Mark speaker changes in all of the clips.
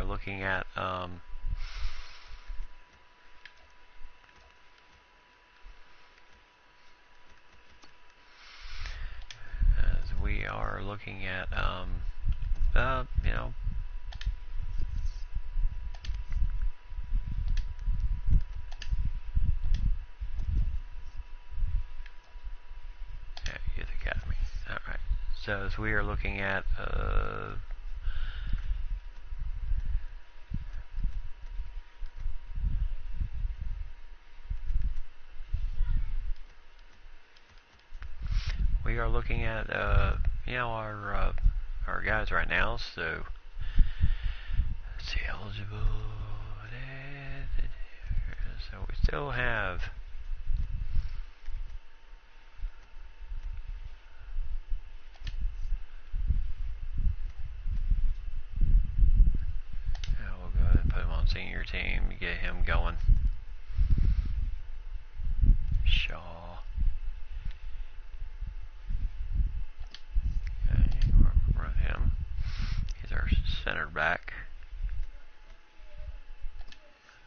Speaker 1: looking at you know, Youth Academy. All right. So as we are looking at you know, our guys right now. So let's see, eligible. So we still have we'll go ahead and put him on senior team, get him going. Shaw. Okay, we'll run him. He's our center back.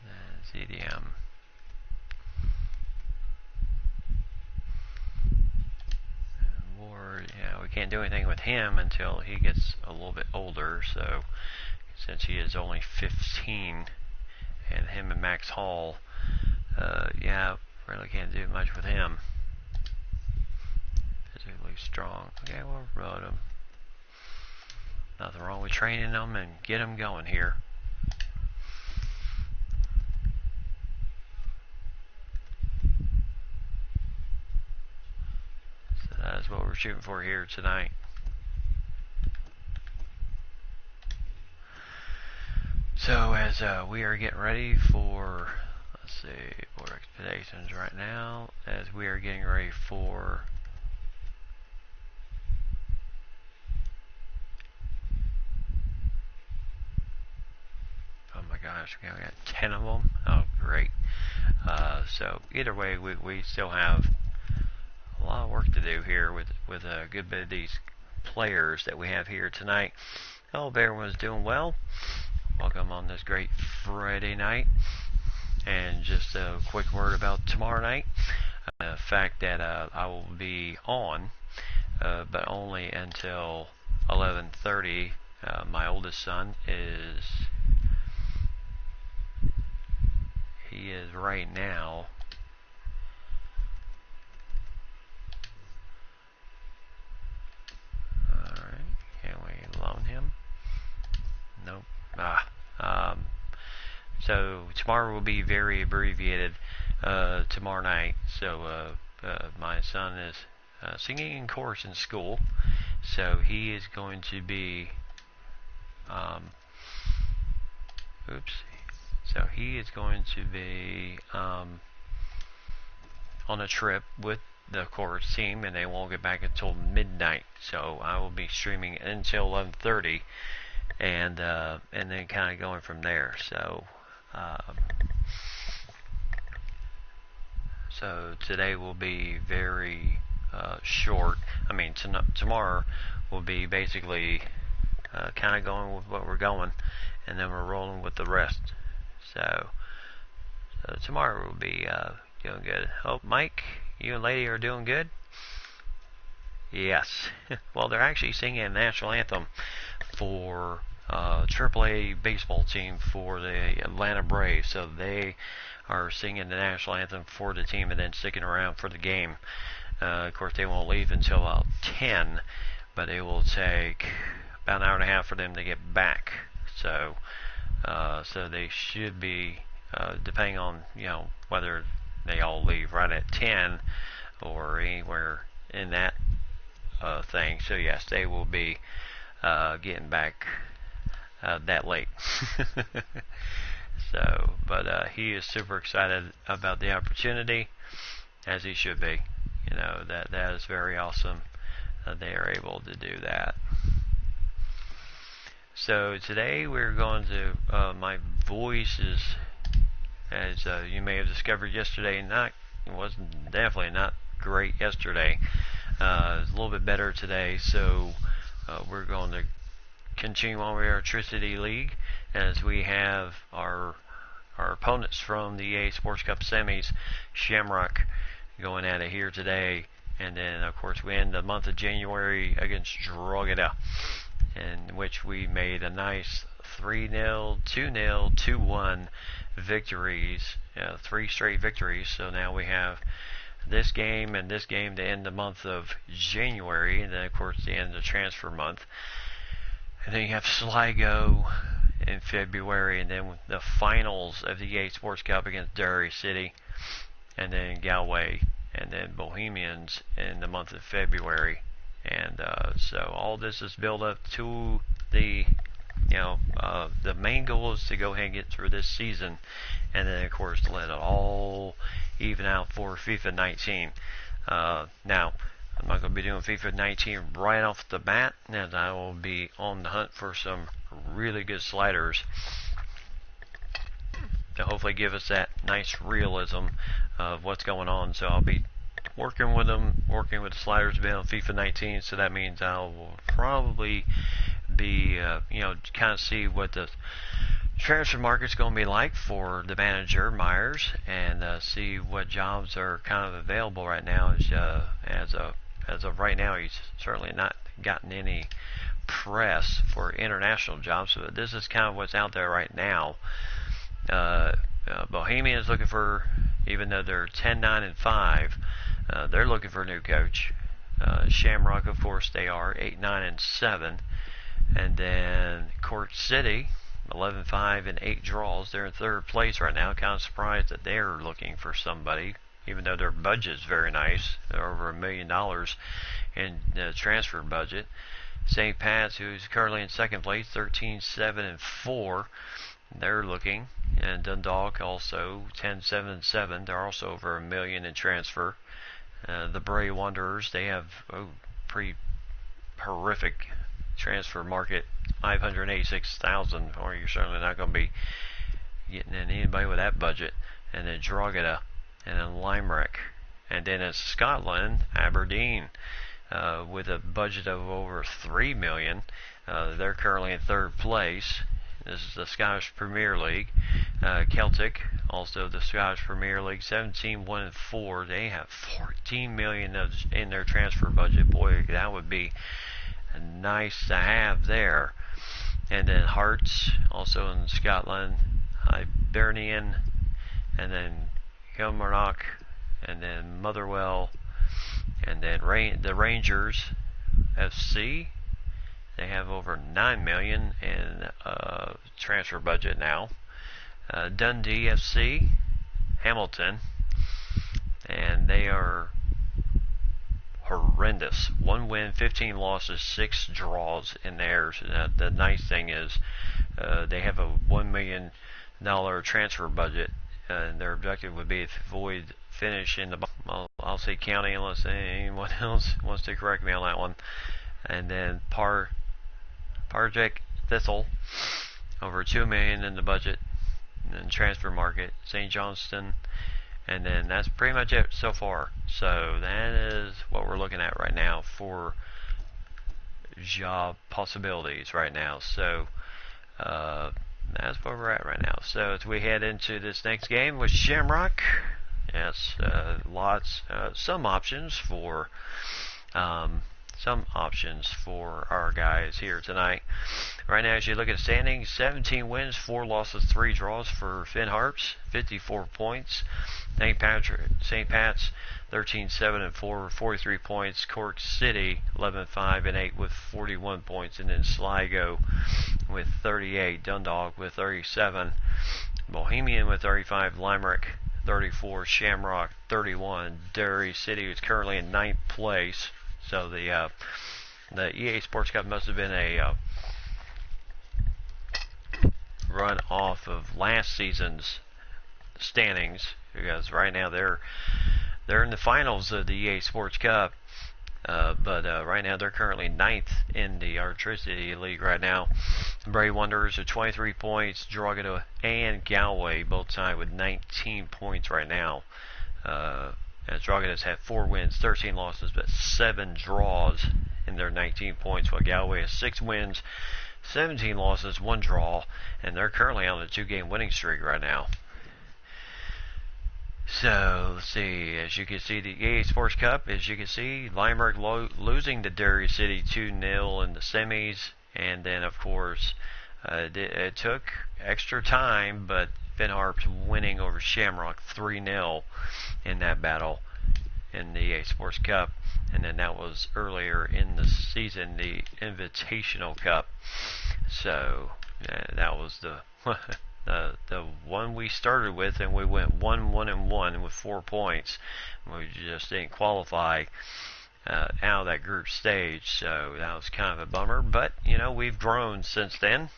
Speaker 1: And then ZDM. And Ward, yeah, we can't do anything with him until he gets a little bit older, so since he is only 15, and him and Max Hall, yeah, really can't do much with him. Physically strong. Okay, we'll run him. Nothing wrong with training them and get them going here. So that's what we're shooting for here tonight. So as we are getting ready for, let's see, board expeditions right now, as we are getting ready for oh my gosh, we got 10 of them. Oh great. So either way, we still have a lot of work to do here with a good bit of these players that we have here tonight. I hope everyone's doing well. Welcome on this great Friday night. And just a quick word about tomorrow night. The fact that I will be on, but only until 11:30. My oldest son he is right now alright, can we loan him? Nope. So tomorrow will be very abbreviated tomorrow night. So my son is singing in chorus in school, so he is going to be so he is going to be on a trip with the chorus team, and they won't get back until midnight. So I will be streaming until 11:30, and then kind of going from there. So so today will be very short. I mean, tomorrow will be basically kind of going with what we're going, and then we're rolling with the rest. So tomorrow will be doing good. Hope Mike, you and Lady are doing good. Yes. Well, they're actually singing a national anthem for AAA baseball team for the Atlanta Braves. So they are singing the national anthem for the team and then sticking around for the game. Of course, they won't leave until about 10, but it will take about an hour and a half for them to get back. So so they should be, depending on, you know, whether they all leave right at 10 or anywhere in that thing. So yes, they will be getting back that late. So, but he is super excited about the opportunity, as he should be. You know, that is very awesome. They are able to do that. So today we're going to, my voice is, as you may have discovered yesterday, it wasn't definitely not great yesterday. It's a little bit better today, so we're going to continue on with our Electricity League as we have our opponents from the EA Sports Cup semis, Shamrock, going at it here today. And then, of course, we end the month of January against Drogheda, in which we made a nice 3-0, 2-0, 2-1 victories, 3 straight victories. So now we have this game and this game to end the month of January, and then, of course, the end of the transfer month. And then you have Sligo in February, and then the finals of the EA Sports Cup against Derry City, and then Galway, and then Bohemians in the month of February. And so all this is built up to the the main goal is to go ahead and get through this season, and then of course to let it all even out for FIFA 19. Now, I'm not going to be doing FIFA 19 right off the bat, and I will be on the hunt for some really good sliders to hopefully give us that nice realism of what's going on. So I'll be working with them, working with the sliders to be on FIFA 19. So that means I will probably be, kind of see what the transfer market's going to be like for the manager Myers, and see what jobs are kind of available right now. As of right now, he's certainly not gotten any press for international jobs, but this is kind of what's out there right now. Bohemian is looking for, even though they're 10-9-5, they're looking for a new coach. Shamrock, of course, they are 8-9-7, and then Cork City, 11-5 and 8 draws. They're in 3rd place right now. Kind of surprised that they're looking for somebody, even though their budget is very nice. They're over $1 million in the transfer budget. St. Pat's, who's currently in 2nd place, 13-7 and 4. They're looking. And Dundalk also 10-7-7. They're also over $1 million in transfer. The Bray Wanderers, they have a pretty horrific transfer market, 586,000, or you're certainly not going to be getting in anybody with that budget. And then Drogheda, and then Limerick, and then in Scotland, Aberdeen, with a budget of over $3 million. They're currently in 3rd place. This is the Scottish Premier League. Celtic, also the Scottish Premier League, 17-1-4. They have $14 million in their transfer budget. Boy, that would be nice to have there. And then Harps, also in Scotland, Hibernian, and then Kilmarnock, and then Motherwell, and then the Rangers FC. They have over $9 million in transfer budget now. Dundee FC, Hamilton, and they are horrendous. 1 win, 15 losses, 6 draws in theirs. The nice thing is they have a $1 million transfer budget, and their objective would be to avoid finish in the I'll say county, unless anyone else wants to correct me on that one. And then Partick Thistle, over $2 million in the budget and transfer market. St. Johnston, and then that's pretty much it so far. So that is what we're looking at right now for job possibilities right now. So that's where we're at right now. So as we head into this next game with Shamrock, yes, some options for our guys here tonight. Right now, as you look at the standings, 17 wins, 4 losses, 3 draws for Finn Harps, 54 points. St. Pat's, 13-7 and 4, 43 points. Cork City, 11-5 and 8 with 41 points, and then Sligo with 38. Dundalk with 37. Bohemian with 35. Limerick 34. Shamrock 31. Derry City is currently in 9th place. So the EA Sports Cup must have been a run off of last season's standings, because right now they're in the finals of the EA Sports Cup, but right now they're currently 9th in the Electricity League right now. Bray Wanderers are 23 points. Drogheda and Galway both tied with 19 points right now. As Drogheda's had 4 wins, 13 losses, but 7 draws in their 19 points, while Galway has 6 wins, 17 losses, 1 draw, and they're currently on a 2-game winning streak right now. So, let's see, as you can see, the EA Sports Cup, as you can see, Limerick losing to Derry City 2-0 in the semis, and then, of course, it took extra time, but Finn Harps winning over Shamrock 3-0 in that battle in the EA Sports Cup, and then that was earlier in the season, the Invitational Cup. So that was the the one we started with, and we went 1-1-1 with 4 points. We just didn't qualify out of that group stage, so that was kind of a bummer. But we've grown since then,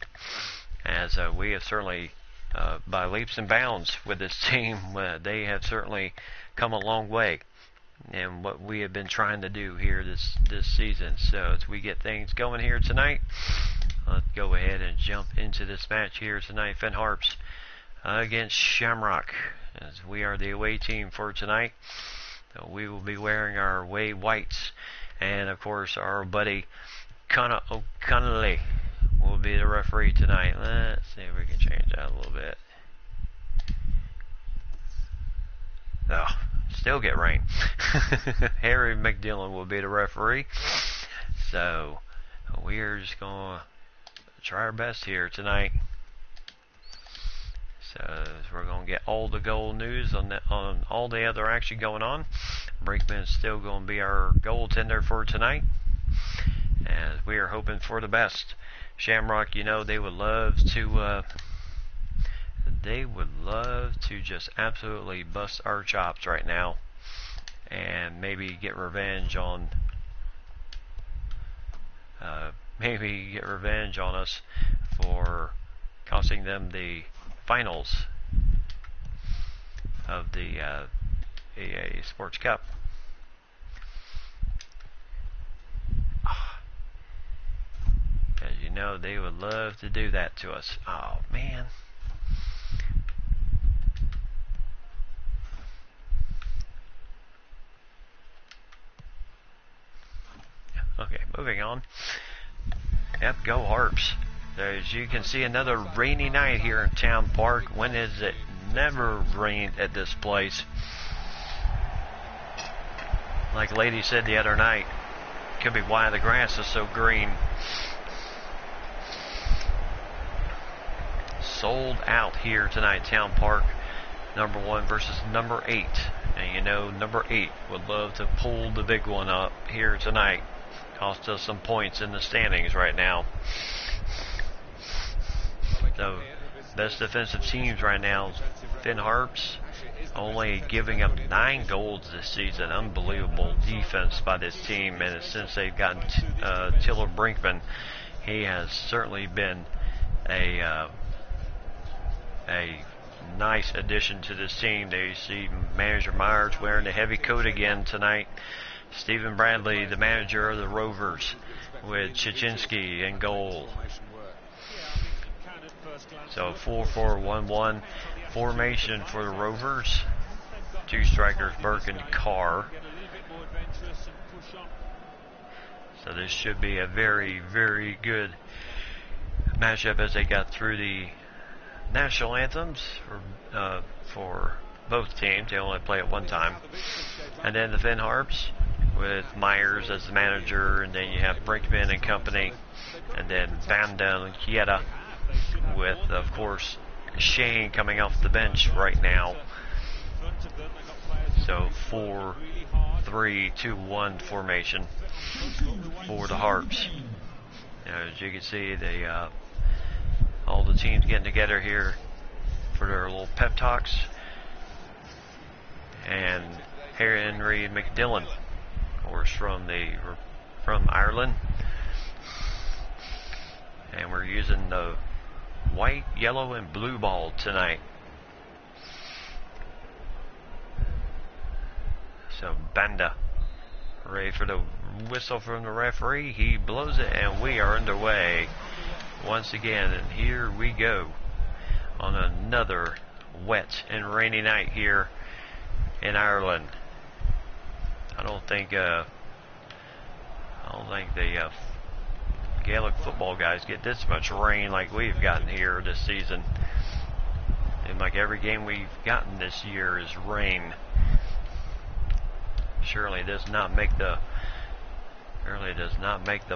Speaker 1: as we have certainly by leaps and bounds with this team. They have certainly come a long way and what we have been trying to do here this season. So as we get things going here tonight, let's go ahead and jump into this match here tonight. Finn Harps against Shamrock, as we are the away team for tonight. So we will be wearing our away whites, and of course our buddy Conor O'Connelly will be the referee tonight. Let's see if we can change that a little bit. Oh, still get rain. Harry McDillon will be the referee. So we're just going to try our best here tonight. So we're going to get all the goal news on all the other action going on. Brinkman is still going to be our goaltender for tonight, as we are hoping for the best. Shamrock, they would love to just absolutely bust our chops right now, and maybe get revenge on us for costing them the finals of the EA Sports Cup. As you know, they would love to do that to us. Oh, man. Okay, moving on. Yep, go Harps. As you can see, another rainy night here in Town Park. When is it? Never rained at this place. Like Lady said the other night, could be why the grass is so green. Sold out here tonight, Town Park. Number 1 versus number 8. And number 8 would love to pull the big one up here tonight. Cost us some points in the standings right now. So, best defensive teams right now, Finn Harps, only giving up 9 goals this season. Unbelievable defense by this team, and since they've gotten Tiller Brinkman, he has certainly been a nice addition to this team. There you see Manager Myers wearing the heavy coat again tonight. Stephen Bradley, the manager of the Rovers, with Chichinski in goal. So 4-4-1-1 formation for the Rovers. 2 strikers, Burke and Carr. So this should be a very, very good matchup as they got through the national anthems for both teams. They only play at one time. And then the Finn Harps with Myers as the manager, and then you have Brinkman and company, and then Vanda and Kieta with, of course, Shane coming off the bench right now. So 4-3-2-1 formation for the Harps. As you can see, all the teams getting together here for their little pep talks. And Henry McDillon, of course, from Ireland. And we're using the white, yellow, and blue ball tonight. So Banda, ready for the whistle from the referee. He blows it, and we are underway once again. And here we go on another wet and rainy night here in Ireland. I don't think the Gaelic football guys get this much rain like we've gotten here this season. And like every game we've gotten this year is rain. Surely does not make the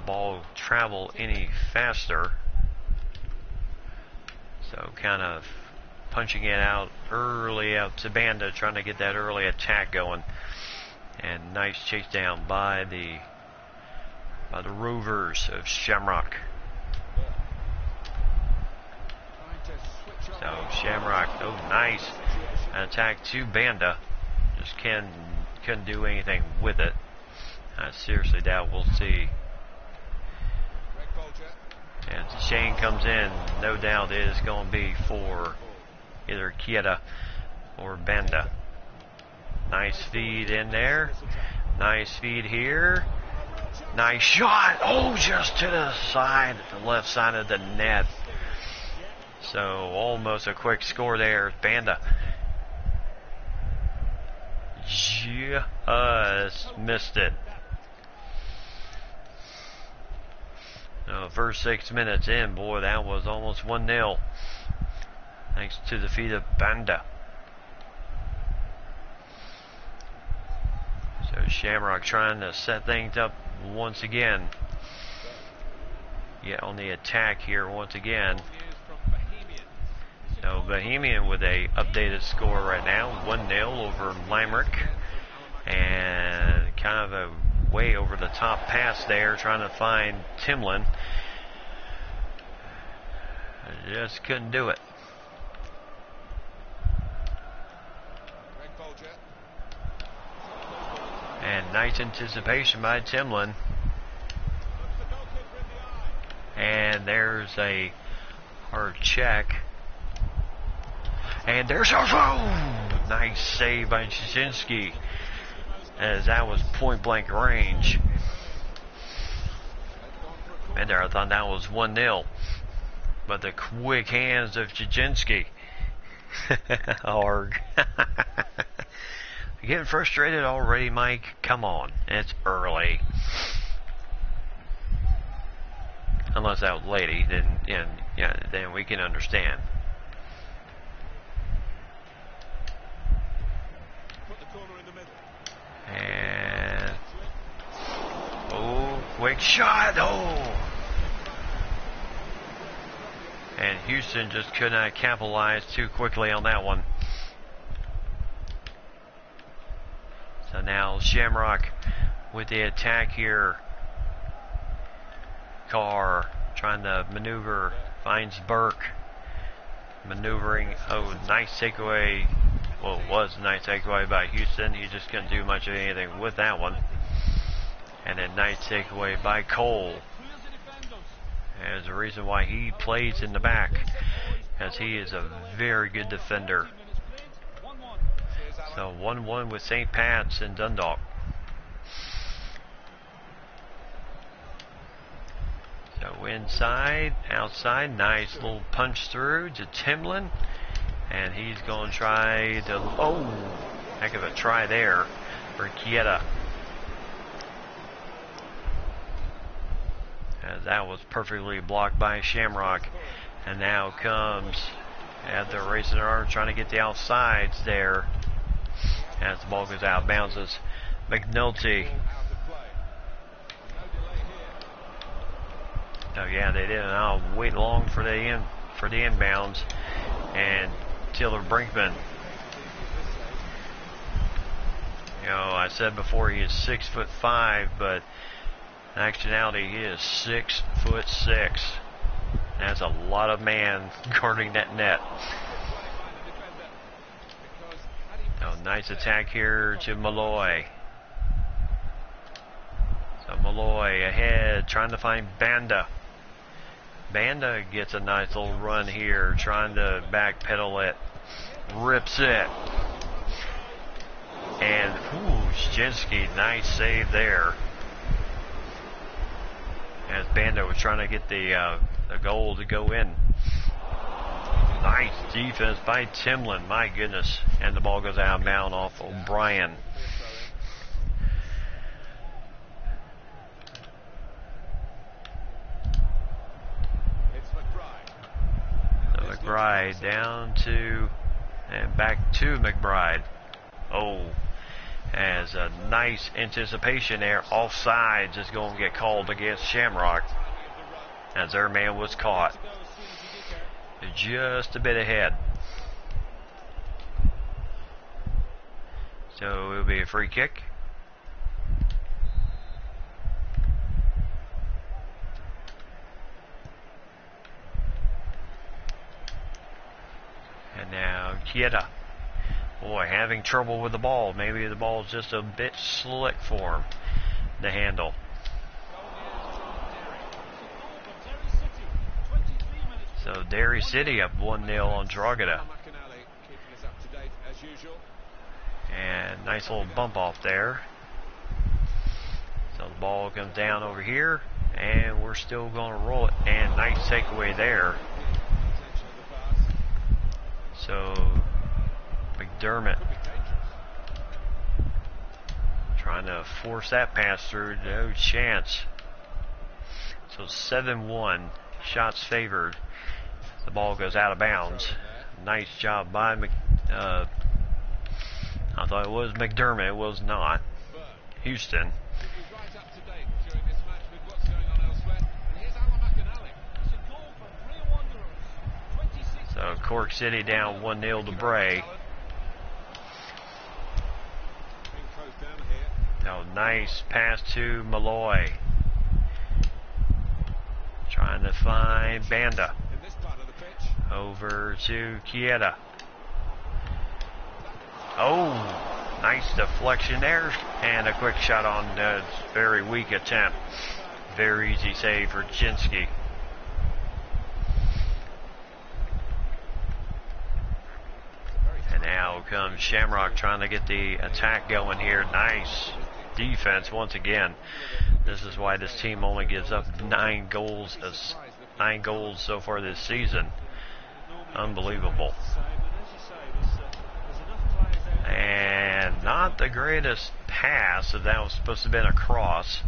Speaker 1: ball travel any faster. So kind of punching it out early out to Banda, trying to get that early attack going. And nice chase down by the Rovers of Shamrock. So Shamrock, oh nice attack to Banda. Just couldn't do anything with it. I seriously doubt we'll see. And Shane comes in, no doubt it is going to be for either Kieta or Banda. Nice feed in there. Nice feed here. Nice shot. Oh, just to the side, the left side of the net. So almost a quick score there. Banda just missed it. First 6 minutes in, boy, that was almost 1-0. Thanks to the feet of Banda. So Shamrock trying to set things up once again. Get on the attack here once again. So Bohemian with a updated score right now, 1-0 over Limerick. And kind of a way over the top pass there, trying to find Timlin. Just couldn't do it. And nice anticipation by Timlin. And there's a hard check. And there's our phone. Nice save by Jasinski, as that was point blank range. And there, I thought that was 1-0. But the quick hands of Jasinski. Arg. You getting frustrated already, Mike? Come on, it's early. Unless that was lady, then then we can understand. And oh, quick shot! Oh, and Houston just could not capitalize too quickly on that one. So now Shamrock with the attack here. Carr trying to maneuver, finds Burke. Maneuvering, oh, nice takeaway. Well, it was a nice takeaway by Houston. He just couldn't do much of anything with that one. And a nice takeaway by Cole. There's a reason why he plays in the back, as he is a very good defender. So 1-1 with St. Pat's and Dundalk. So inside, outside, nice little punch through to Timlin. And he's going to try to, oh, heck of a try there for Kieta. As that was perfectly blocked by Shamrock. And now comes, at the racing arm, trying to get the outsides there. As the ball goes out, bounces McNulty. Oh yeah, they didn't. I'll wait long for the inbounds. And Taylor Brinkman. You know, I said before he is 6'5", but in actuality he is 6'6". That's a lot of man guarding that net. Oh, nice attack here to Malloy. So Malloy ahead, trying to find Banda. Banda gets a nice little run here, trying to backpedal it. Rips it. And, Jasinski, nice save there. As Banda was trying to get the goal to go in. Nice defense by Timlin, my goodness. And the ball goes out of bounds off O'Brien. McBride down to, and back to McBride. Oh, as a nice anticipation there. Offsides is going to get called against Shamrock, as their man was caught just a bit ahead. So it'll be a free kick. And now Kieta. Boy, having trouble with the ball. Maybe the ball's just a bit slick for him to handle. So Derry City up 1-0 on Drogheda. And nice little bump off there. So the ball comes down over here, and we're still going to roll it. And nice takeaway there. So McDermott trying to force that pass through, no chance. So 7-1, shots favored. The ball goes out of bounds. Nice job by I thought it was McDermott, it was not. Houston. So Cork City down 1-0 to Bray. Oh, nice pass to Malloy. Trying to find Banda. Over to Kieta. Oh, nice deflection there. And a quick shot on very weak attempt. Very easy save for Chinsky. And now comes Shamrock trying to get the attack going here. Nice defense once again. This is why this team only gives up 9 goals so far this season. Unbelievable. And not the greatest pass, if that was supposed to have been a cross.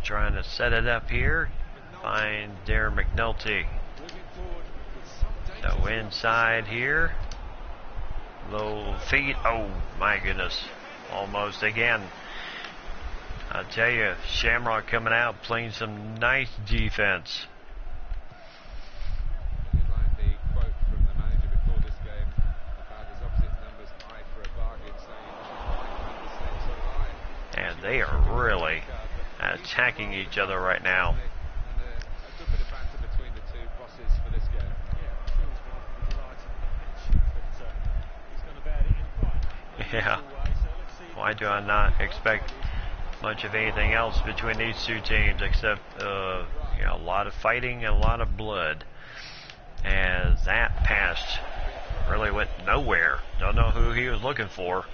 Speaker 1: Trying to set it up here. Find Darren McNulty. So inside here. Low feet. Oh my goodness. Almost again. I'll tell you, Shamrock coming out playing some nice defense.
Speaker 2: Like the quote from the manager before this game about his opposite numbers eye for a bargain, saying
Speaker 1: and they are really attacking each other right now.
Speaker 2: And a good bit of banter between the two bosses for this game.
Speaker 1: Yeah. Why do I not expect much of anything else between these two teams except a lot of fighting and a lot of blood? As that pass really went nowhere. Don't know who he was looking for.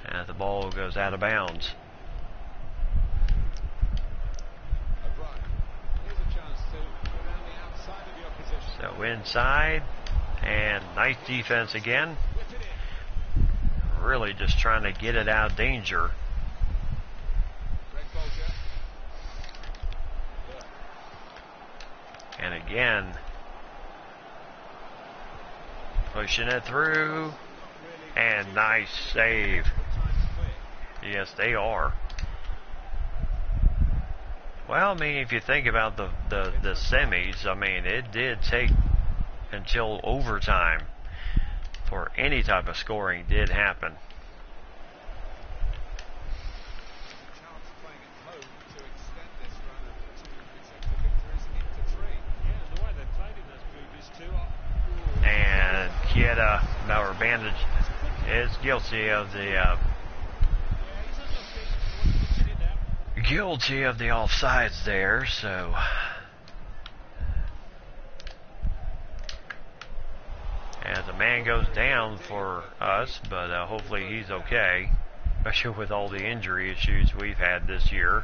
Speaker 1: And the ball goes out of bounds. So inside, and nice defense again. Really just trying to get it out of danger. And again, pushing it through, and nice save. Yes, they are. Well, I mean, if you think about the semis, I mean, it did take until overtime for any type of scoring did happen. And Kieta, our bandage, is guilty of the offsides there, so as the man goes down for us, but hopefully he's okay, especially with all the injury issues we've had this year.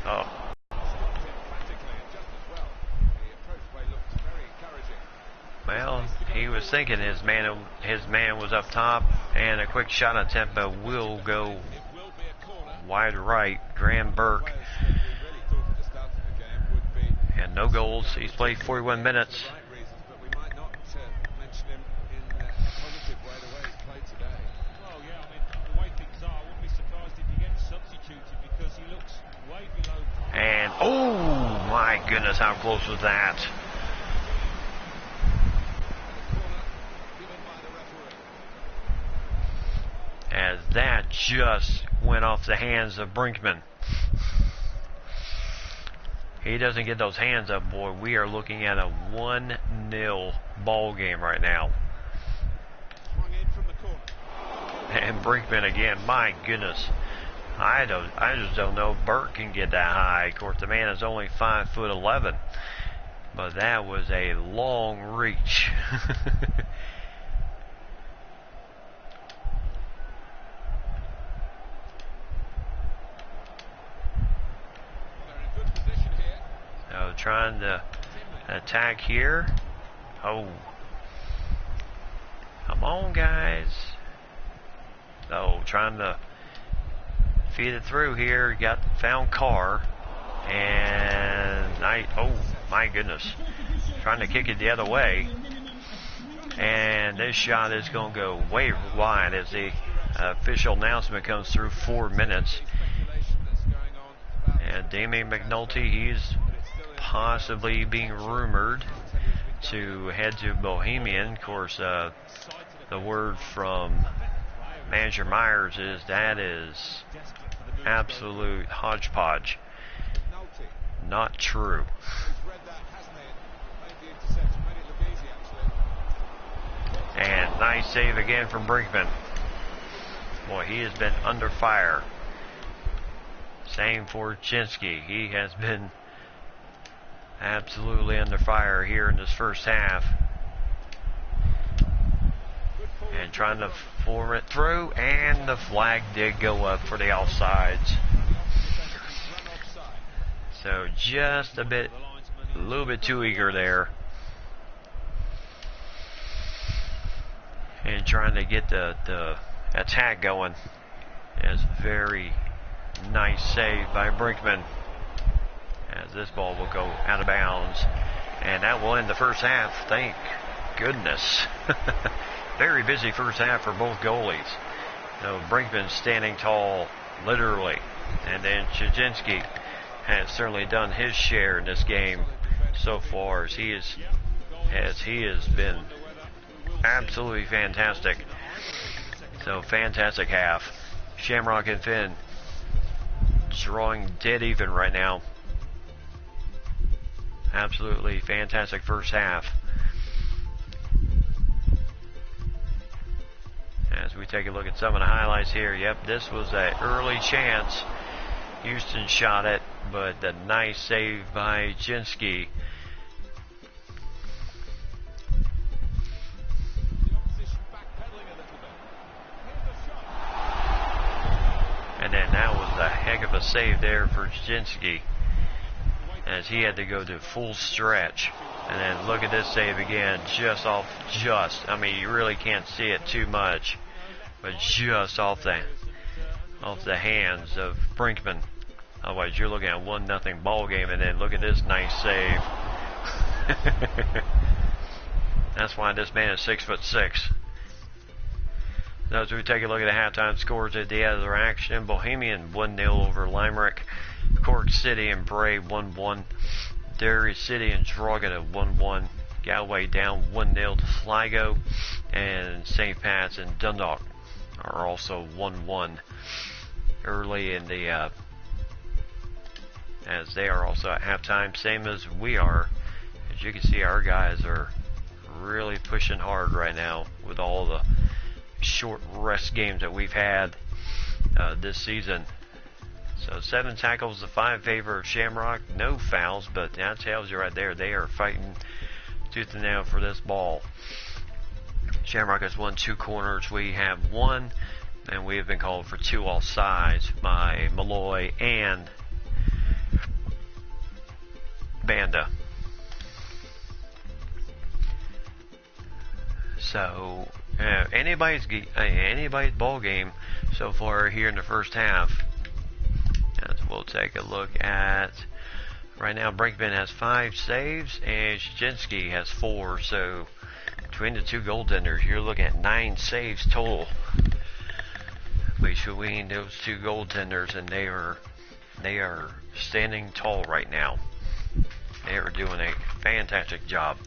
Speaker 1: Oh. Well, he was thinking his man was up top, and a quick shot attempt, but will go wide right. Graham Burke. And no goals. He's played 41 minutes. And oh my goodness, how close was that? As that just went off the hands of Brinkman. He doesn't get those hands up, boy. We are looking at a 1-0 ball game right now. And Brinkman again, my goodness. I just don't know if Burt can get that high. Of course, the man is only 5'11", but that was a long reach. So trying to attack here. Oh, come on, guys. So trying to feed it through here. Found Carr, and oh my goodness, trying to kick it the other way, and this shot is going to go way wide as the official announcement comes through. 4 minutes, and Damien McNulty, he's possibly being rumored to head to Bohemian. Of course, the word from Manager Myers is that is absolute hodgepodge. Not true. And nice save again from Brinkman. Boy, he has been under fire. Same for Chinsky. He has been absolutely under fire here in this first half. And trying to form it through, and the flag did go up for the offsides. So just a little bit too eager there. And trying to get the attack going. It's very nice save by Brinkman. As this ball will go out of bounds. And that will end the first half. Thank goodness. Very busy first half for both goalies. So Brinkman standing tall, literally. And then Chajinski has certainly done his share in this game so far, as he has been absolutely fantastic. So fantastic half. Shamrock and Finn drawing dead even right now. Absolutely fantastic first half. As we take a look at some of the highlights here, yep, this was an early chance. Houston shot it, but the nice save by Chinsky. And then that was a heck of a save there for Chinsky, as he had to go to full stretch. And then look at this save again, I mean, you really can't see it too much, but just off the hands of Brinkman. Otherwise, you're looking at 1-0 ball game, and then look at this nice save. That's why this man is 6'6". Now, as we take a look at the halftime scores at the other action, Bohemian 1-0 over Limerick, Cork City and Bray 1-1, Derry City and Drogheda 1-1, Galway down 1-0 to Sligo, and St. Pat's and Dundalk are also 1-1 early in the as they are also at halftime, same as we are. As you can see, our guys are really pushing hard right now with all the short rest games that we've had this season. So 7 tackles to 5 favor of Shamrock, no fouls, but that tells you right there they are fighting tooth and nail for this ball. Shamrock has won 2 corners, we have 1, and we have been called for 2 offsides by Malloy and Banda. So anybody's ball game so far here in the first half. As we'll take a look at right now, Brinkman has 5 saves and Shchinsky has 4. So between the two goaltenders, you're looking at 9 saves total between those two goaltenders, and they are standing tall right now. They are doing a fantastic job.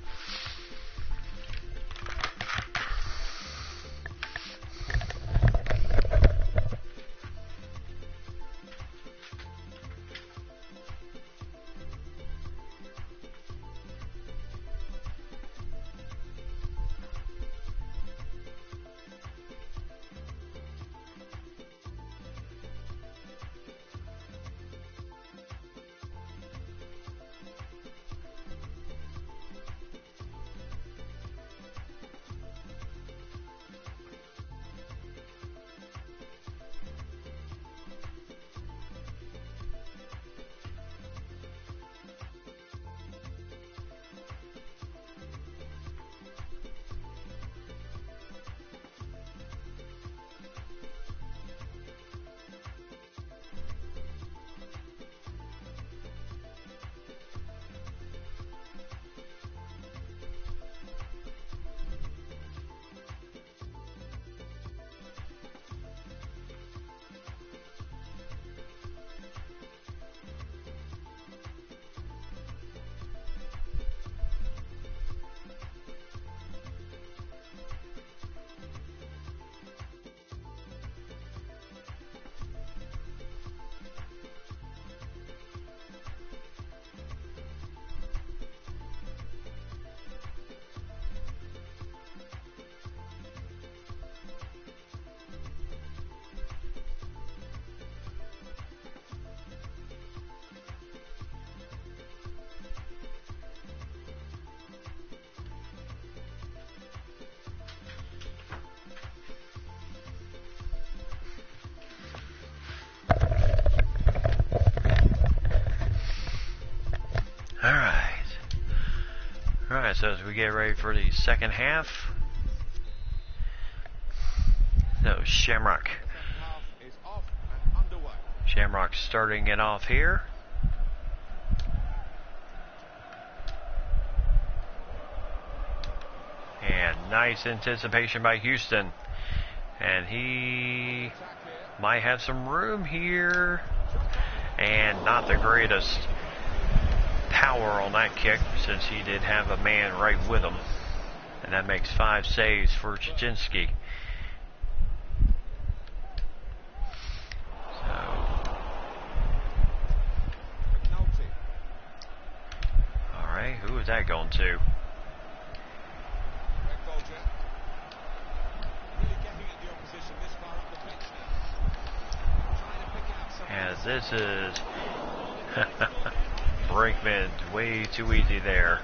Speaker 1: Alright, so as we get ready for the second half, so Shamrock starting it off here. And nice anticipation by Houston. And he might have some room here. And not the greatest power on that kick, since he did have a man right with him. And that makes 5 saves for Shchinsky. Alright, who is that going to? As this is Brinkman, way too easy there.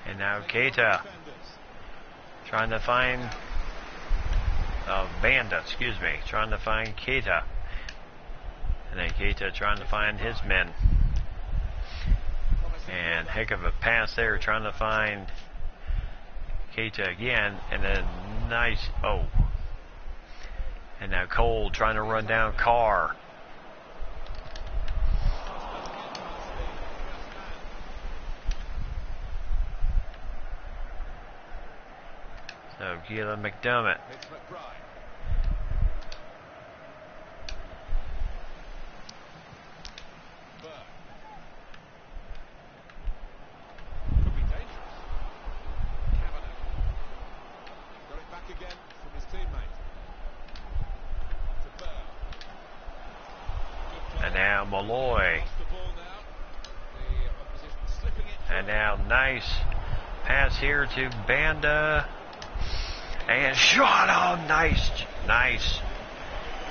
Speaker 1: And now Keita trying to find Banda, trying to find Keita. And then Keita trying to find his men. And heck of a pass there, trying to find Keita again. And then nice, and now Cole trying to run down Carr. So Gila McDermott. And now Malloy. And now nice pass here to Banda. And shot. Oh, nice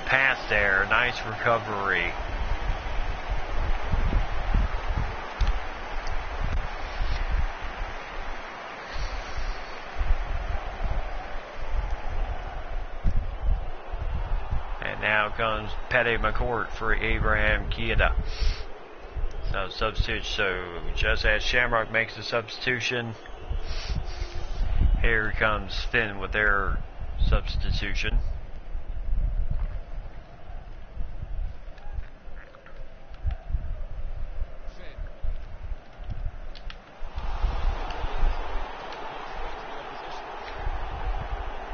Speaker 1: pass there. Nice recovery. And now comes Petty McCourt for Abraham Kieda. So substitute. So just as Shamrock makes the substitution, here comes Finn with their substitution.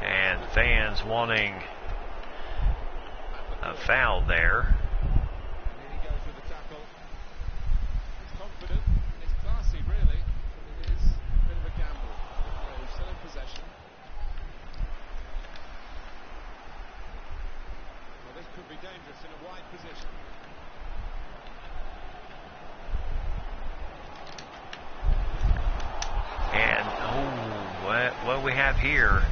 Speaker 1: And fans wanting a foul there. And what we have here.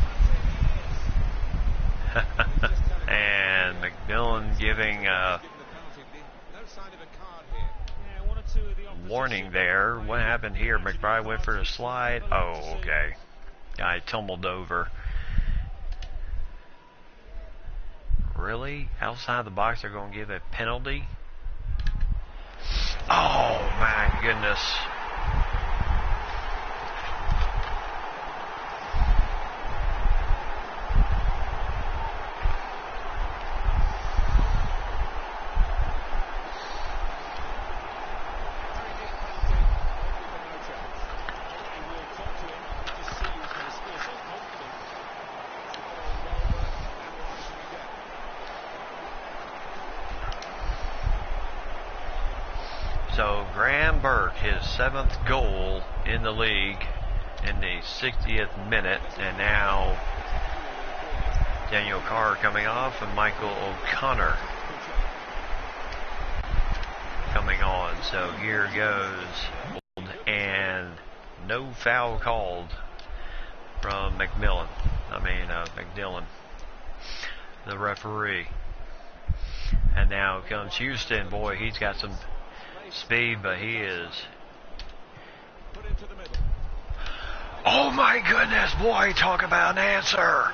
Speaker 1: And McMillan giving a warning there. What happened here? McBride went for the slide. Oh, okay. Guy tumbled over. Really? Outside the box, they're going to give a penalty? Oh, my goodness. So Graham Burke, his 7th goal in the league in the 60th minute, and now Daniel Carr coming off and Michael O'Connor coming on. So here goes, and no foul called from McDillon, the referee. And now comes Houston. Boy, he's got some speed, but he is. Oh my goodness, boy, talk about an answer.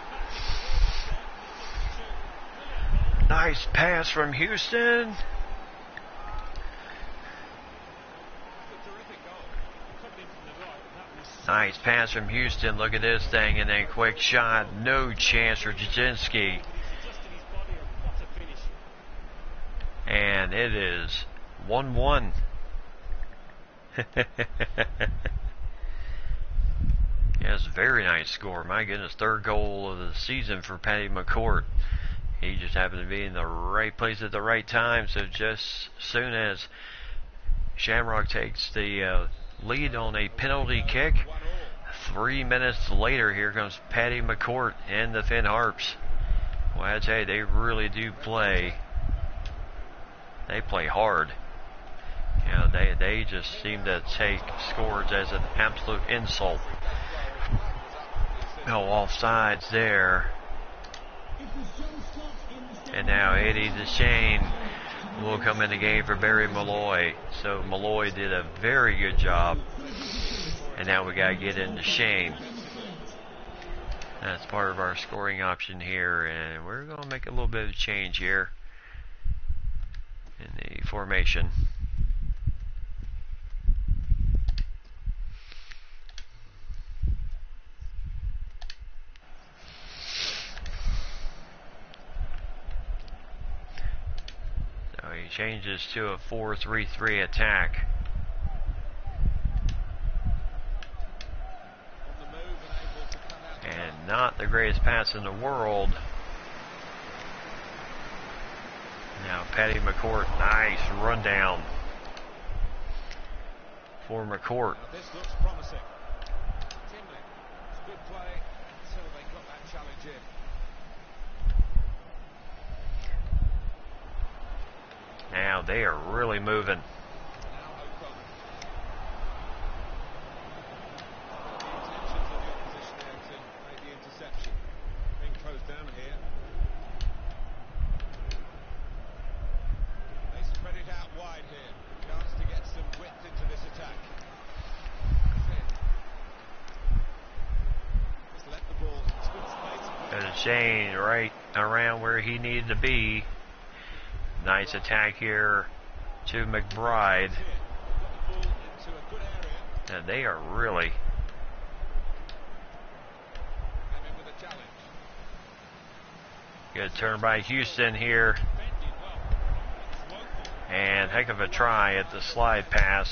Speaker 1: Nice pass from Houston. Nice pass from Houston. Look at this thing, and then quick shot. No chance for Jasinski. And it is 1-1. Yes, very nice score. My goodness, 3rd goal of the season for Patty McCourt. He just happened to be in the right place at the right time. So just as soon as Shamrock takes the lead on a penalty kick, 3 minutes later, here comes Patty McCourt and the Finn Harps. Well, I tell you, they really do play. They play hard. You know, they just seem to take scores as an absolute insult. No offsides there. And now Eddie DeShane will come in the game for Barry Malloy. So Malloy did a very good job. And now we got to get into Shane. That's part of our scoring option here. And we're going to make a little bit of a change here in the formation. So he changes to a 4-3-3 attack. And not the greatest pass in the world. Now Patty McCourt, nice rundown for McCourt.
Speaker 2: Now this looks promising. Tinley, it's good play until they got that challenge in.
Speaker 1: Now they are really moving.
Speaker 2: Now O'Connor. The intentions of the opposition there to make the interception.
Speaker 1: But Shane right around where he needed to be. Nice attack here to McBride. And they are really good turn by Houston here. And heck of a try at the slide pass.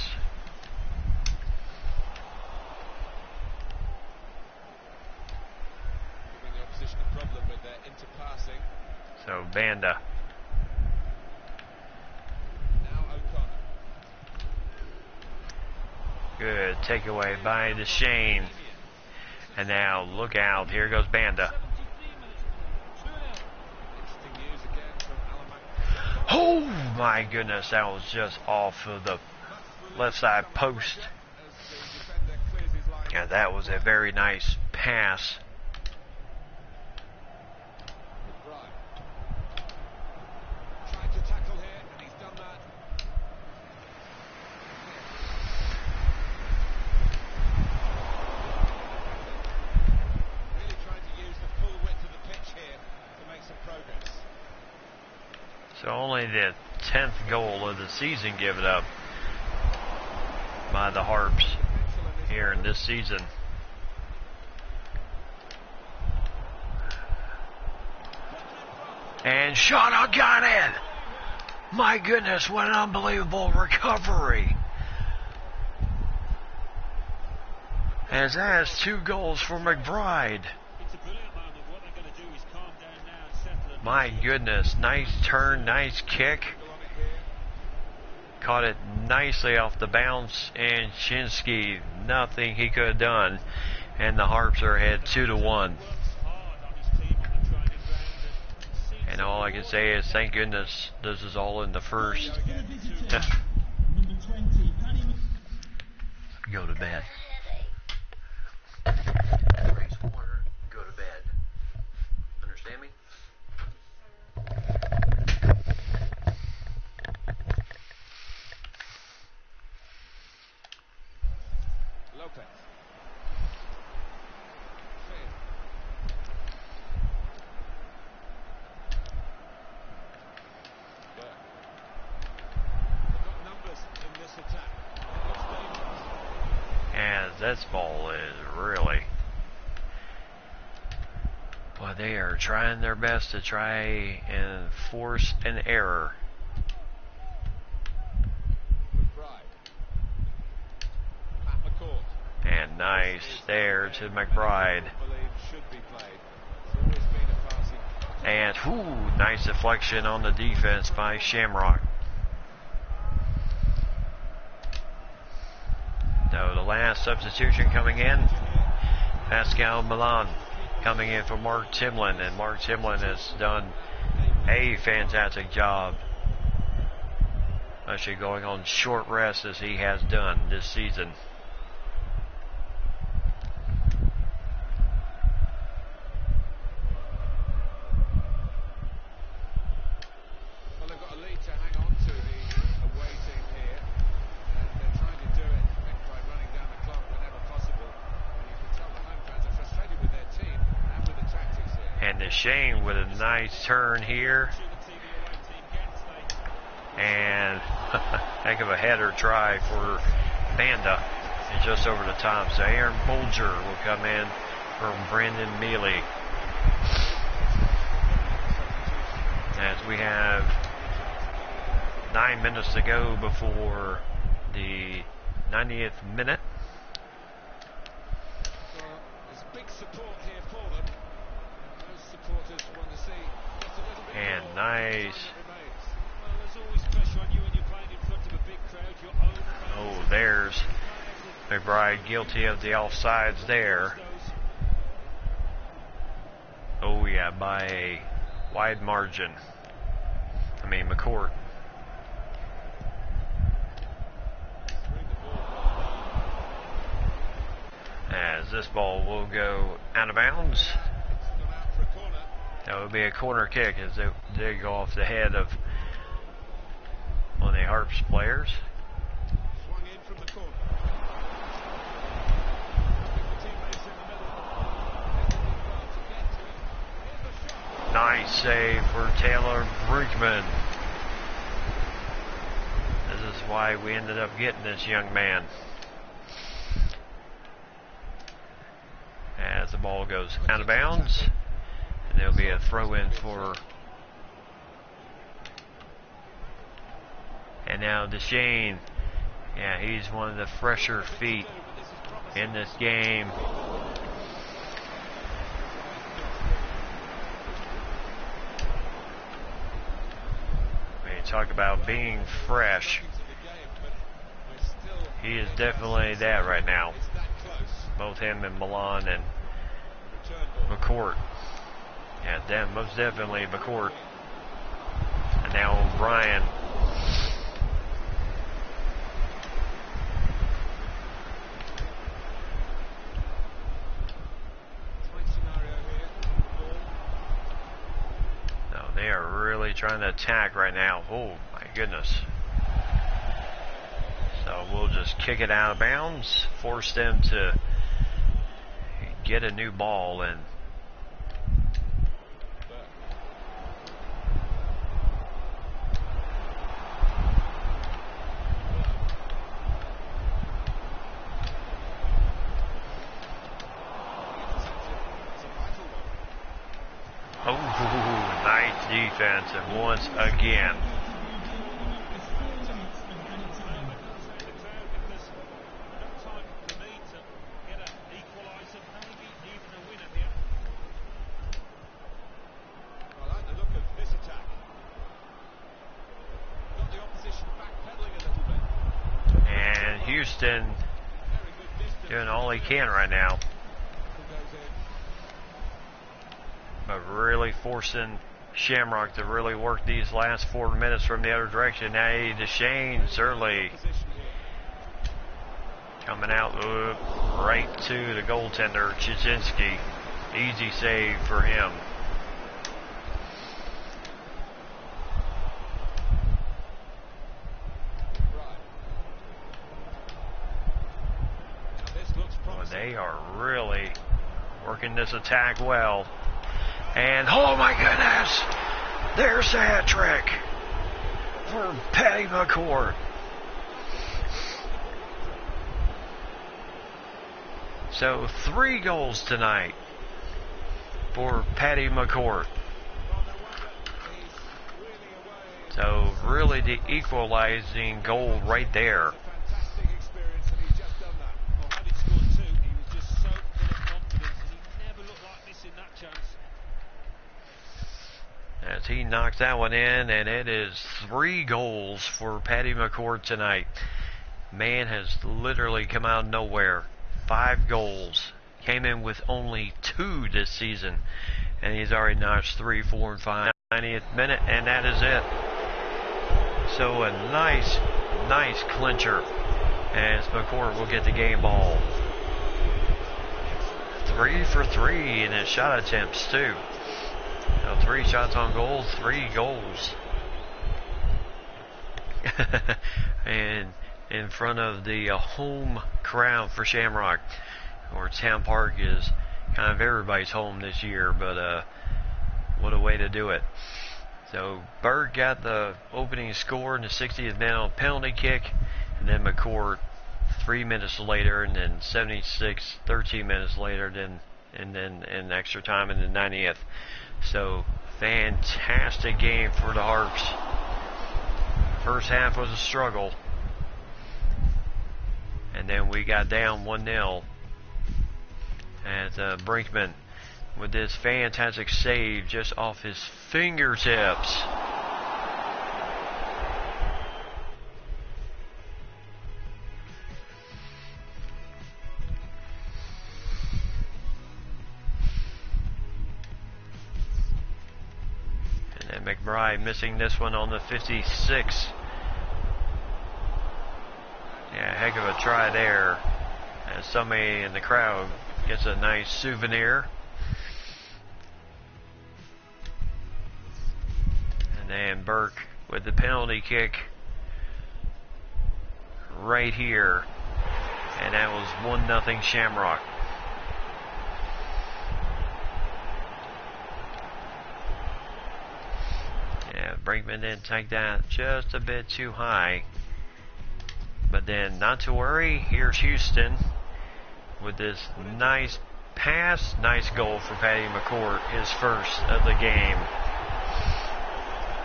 Speaker 2: Giving the opposition a problem with their interpassing.
Speaker 1: So Banda.
Speaker 2: Now O'Connor.
Speaker 1: Good takeaway by DeShane. And now look out. Here goes Banda. Oh my goodness, that was just off of the left side post. Yeah, that was a very nice pass.
Speaker 2: Tried to tackle here, and he's done that. Really trying to use the full width of the pitch here to make some progress.
Speaker 1: So only the 10th goal of the season given up by the Harps here in this season. And shot, got it! My goodness, what an unbelievable recovery. As that is 2 goals for McBride. My goodness, nice turn, nice kick. Caught it nicely off the bounce, and Shinsky, nothing he could have done. And the Harps are ahead 2-1. And all I can say is thank goodness this is all in the first. Go to bed. Race water, go to bed. Understand me?
Speaker 2: Lopez. They've got numbers in this attack. It looks dangerous.
Speaker 1: And this ball is really... Well, they are trying their best to try and force an error. And nice there to McBride. And nice deflection on the defense by Shamrock. So the last substitution coming in, Pascal Milan coming in for Mark Timlin, and Mark Timlin has done a fantastic job, actually going on short rest as he has done this season.
Speaker 2: Well, they've got a lead to hang on to, the away team here, and they're trying to do it, I think, by running down the clock whenever possible. And you can tell the home fans are frustrated with their team and with the tactics here.
Speaker 1: And DeShane with a nice turn here. And heck of a header try for Banda. And just over the top. So Aaron Bolger will come in from Brandon Mealy. As we have 9 minutes to go before the 90th minute.
Speaker 2: Well, there's big support here for them. Those supporters want to see just a little bit
Speaker 1: And
Speaker 2: more.
Speaker 1: nice.
Speaker 2: Well, there's always pressure on you when you're playing in front of a big crowd. Your own
Speaker 1: Oh, there's McBride guilty of the offsides there. Oh yeah, by a wide margin. I mean, McCourt. As this ball will go out of bounds.
Speaker 2: It's gone out for a corner.
Speaker 1: That would be a corner kick as they go off the head of one of the Harps players.
Speaker 2: Swung in from the corner. I think the teammates in the middle did well to get to it.
Speaker 1: Nice save for Taylor Brinkman. This is why we ended up getting this young man. As the ball goes out of bounds, and there'll be a throw in for. And now DeShane. Yeah, he's one of the fresher feet in this game. Talk about being fresh. He is definitely that right now. Both him and Milan and McCourt. Yeah, most definitely McCourt. And now O'Brien. They are really trying to attack right now. Oh my goodness. So we'll just kick it out of bounds, force them to get a new ball in. Defense, and once again.
Speaker 2: I like the look of this attack. Got the opposition backpedaling a little bit.
Speaker 1: And Houston doing all he can right now. But really forcing Shamrock to really work these last 4 minutes from the other direction. Now DeShane certainly coming out right to the goaltender, Chichinski. Easy save for him. Well, they are really working this attack well. And oh my goodness, there's the hat trick for Patty McCourt. So 3 goals tonight for Patty McCourt. So really the equalizing goal right there. As he knocks that one in, and it is 3 goals for Patty McCourt tonight. Man has literally come out of nowhere. 5 goals. Came in with only 2 this season. And he's already notched 3, 4, and 5. 90th minute, and that is it. So a nice clincher. As McCourt will get the game ball. 3 for 3 in his shot attempts, too. 3 shots on goal, 3 goals. And in front of the home crowd for Shamrock, or Town Park is kind of everybody's home this year, but what a way to do it. So Berg got the opening score in the 60th minute on penalty kick, and then McCourt 3 minutes later, and then 76, 13 minutes later, and then in extra time in the 90th. So, fantastic game for the Harps. First half was a struggle. And then we got down 1-0. As Brinkman with this fantastic save just off his fingertips. McBride missing this one on the 56. Yeah, heck of a try there. As somebody in the crowd gets a nice souvenir. And then Burke with the penalty kick right here. And that was 1-0 Shamrock. Brinkman didn't take that just a bit too high. But then, not to worry, here's Houston with this nice pass. Nice goal for Paddy McCourt, his first of the game.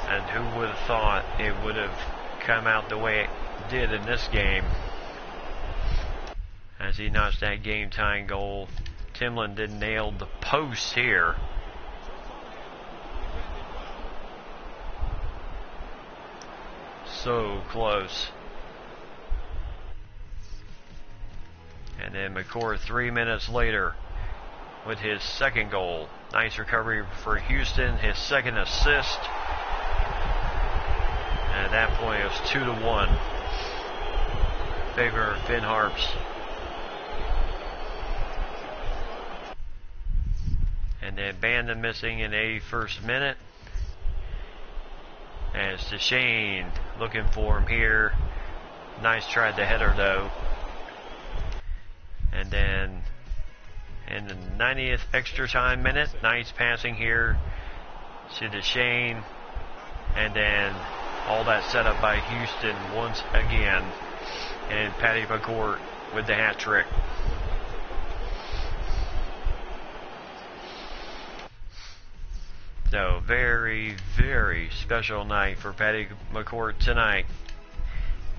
Speaker 1: And who would have thought it would have come out the way it did in this game, as he notched that game-tying goal. Timlin did nail the post here. So close. And then McCourt 3 minutes later with his second goal. Nice recovery for Houston, his second assist. And at that point it was 2-1. Favor of Finn Harps. And then Bandon missing in the 81st minute. And it's DeShane looking for him here. Nice try at the header though. And then in the 90th extra time minute, nice passing here to DeShane. And then all that set up by Houston once again. And Paddy McCourt with the hat trick. So very, very special night for Paddy McCourt tonight,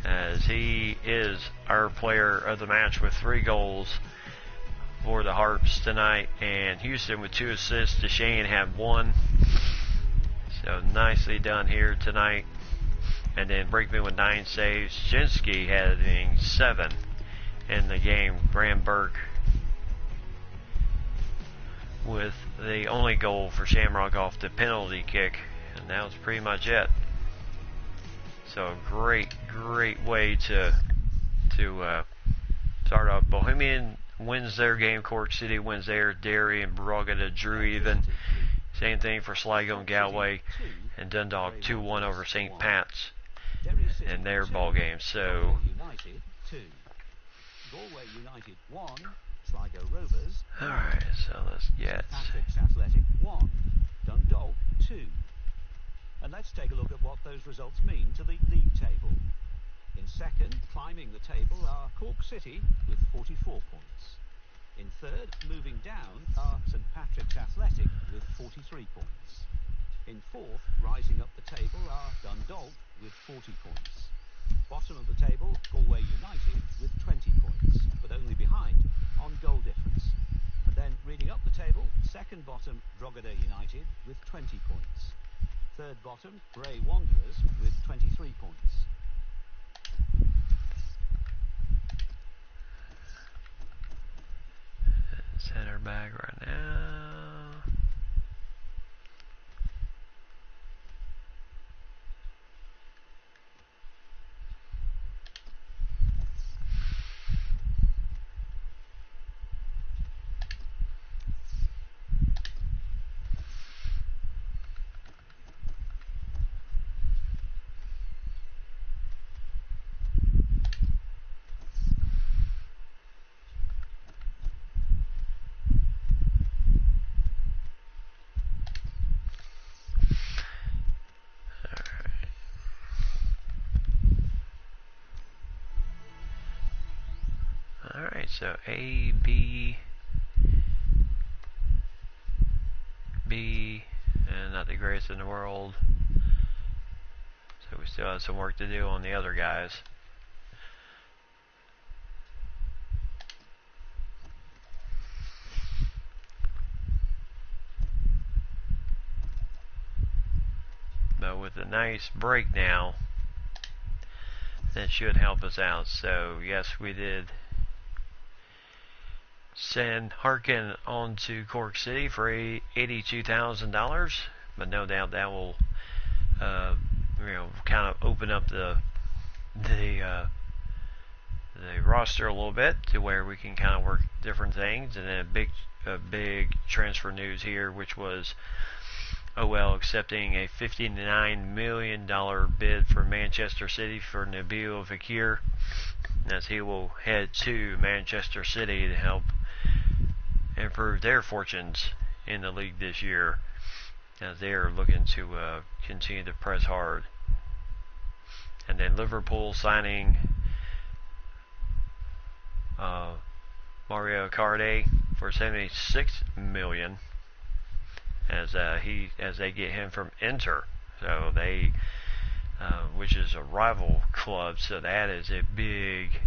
Speaker 1: as he is our player of the match with 3 goals for the Harps tonight, and Houston with 2 assists. DeShane had 1. So nicely done here tonight. And then Brinkman with 9 saves. Shinsky having 7 in the game. Graham Burke with the only goal for Shamrock off the penalty kick, and that was pretty much it. So great way to start off. Bohemian wins their game, Cork City wins their, Derry and Drogheda drew even. Same thing for Sligo and Galway, and Dundalk 2-1 over St. Pat's in their ball game. So
Speaker 3: Galway United 1, Sligo Rovers.
Speaker 1: Alright, so let's get
Speaker 3: Patrick's Athletic 1, Dundalk 2. And let's take a look at what those results mean to the league table. In second, climbing the table, are Cork City with 44 points. In third, moving down, are St Patrick's Athletic with 43 points. In fourth, rising up the table, are Dundalk with 40 points. Bottom of the table, Galway United with 20 points, but only behind on goal difference. And then reading up the table, second bottom, Drogheda United with 20 points. Third bottom, Bray Wanderers with 23 points.
Speaker 1: center back right now. So A, B, and not the greatest in the world. So we still have some work to do on the other guys. But with a nice break now, that should help us out. So yes, we did send Harkin on to Cork City for $82,000, but no doubt that will, kind of open up the roster a little bit to where we can kind of work different things. And then a big transfer news here, which was OL accepting a $59 million bid for Manchester City for Nabil Fekir, as he will head to Manchester City to help improve their fortunes in the league this year. as they are looking to continue to press hard. And then Liverpool signing Mario Icardi for $76 million as they get him from Inter. So they, which is a rival club. So that is a big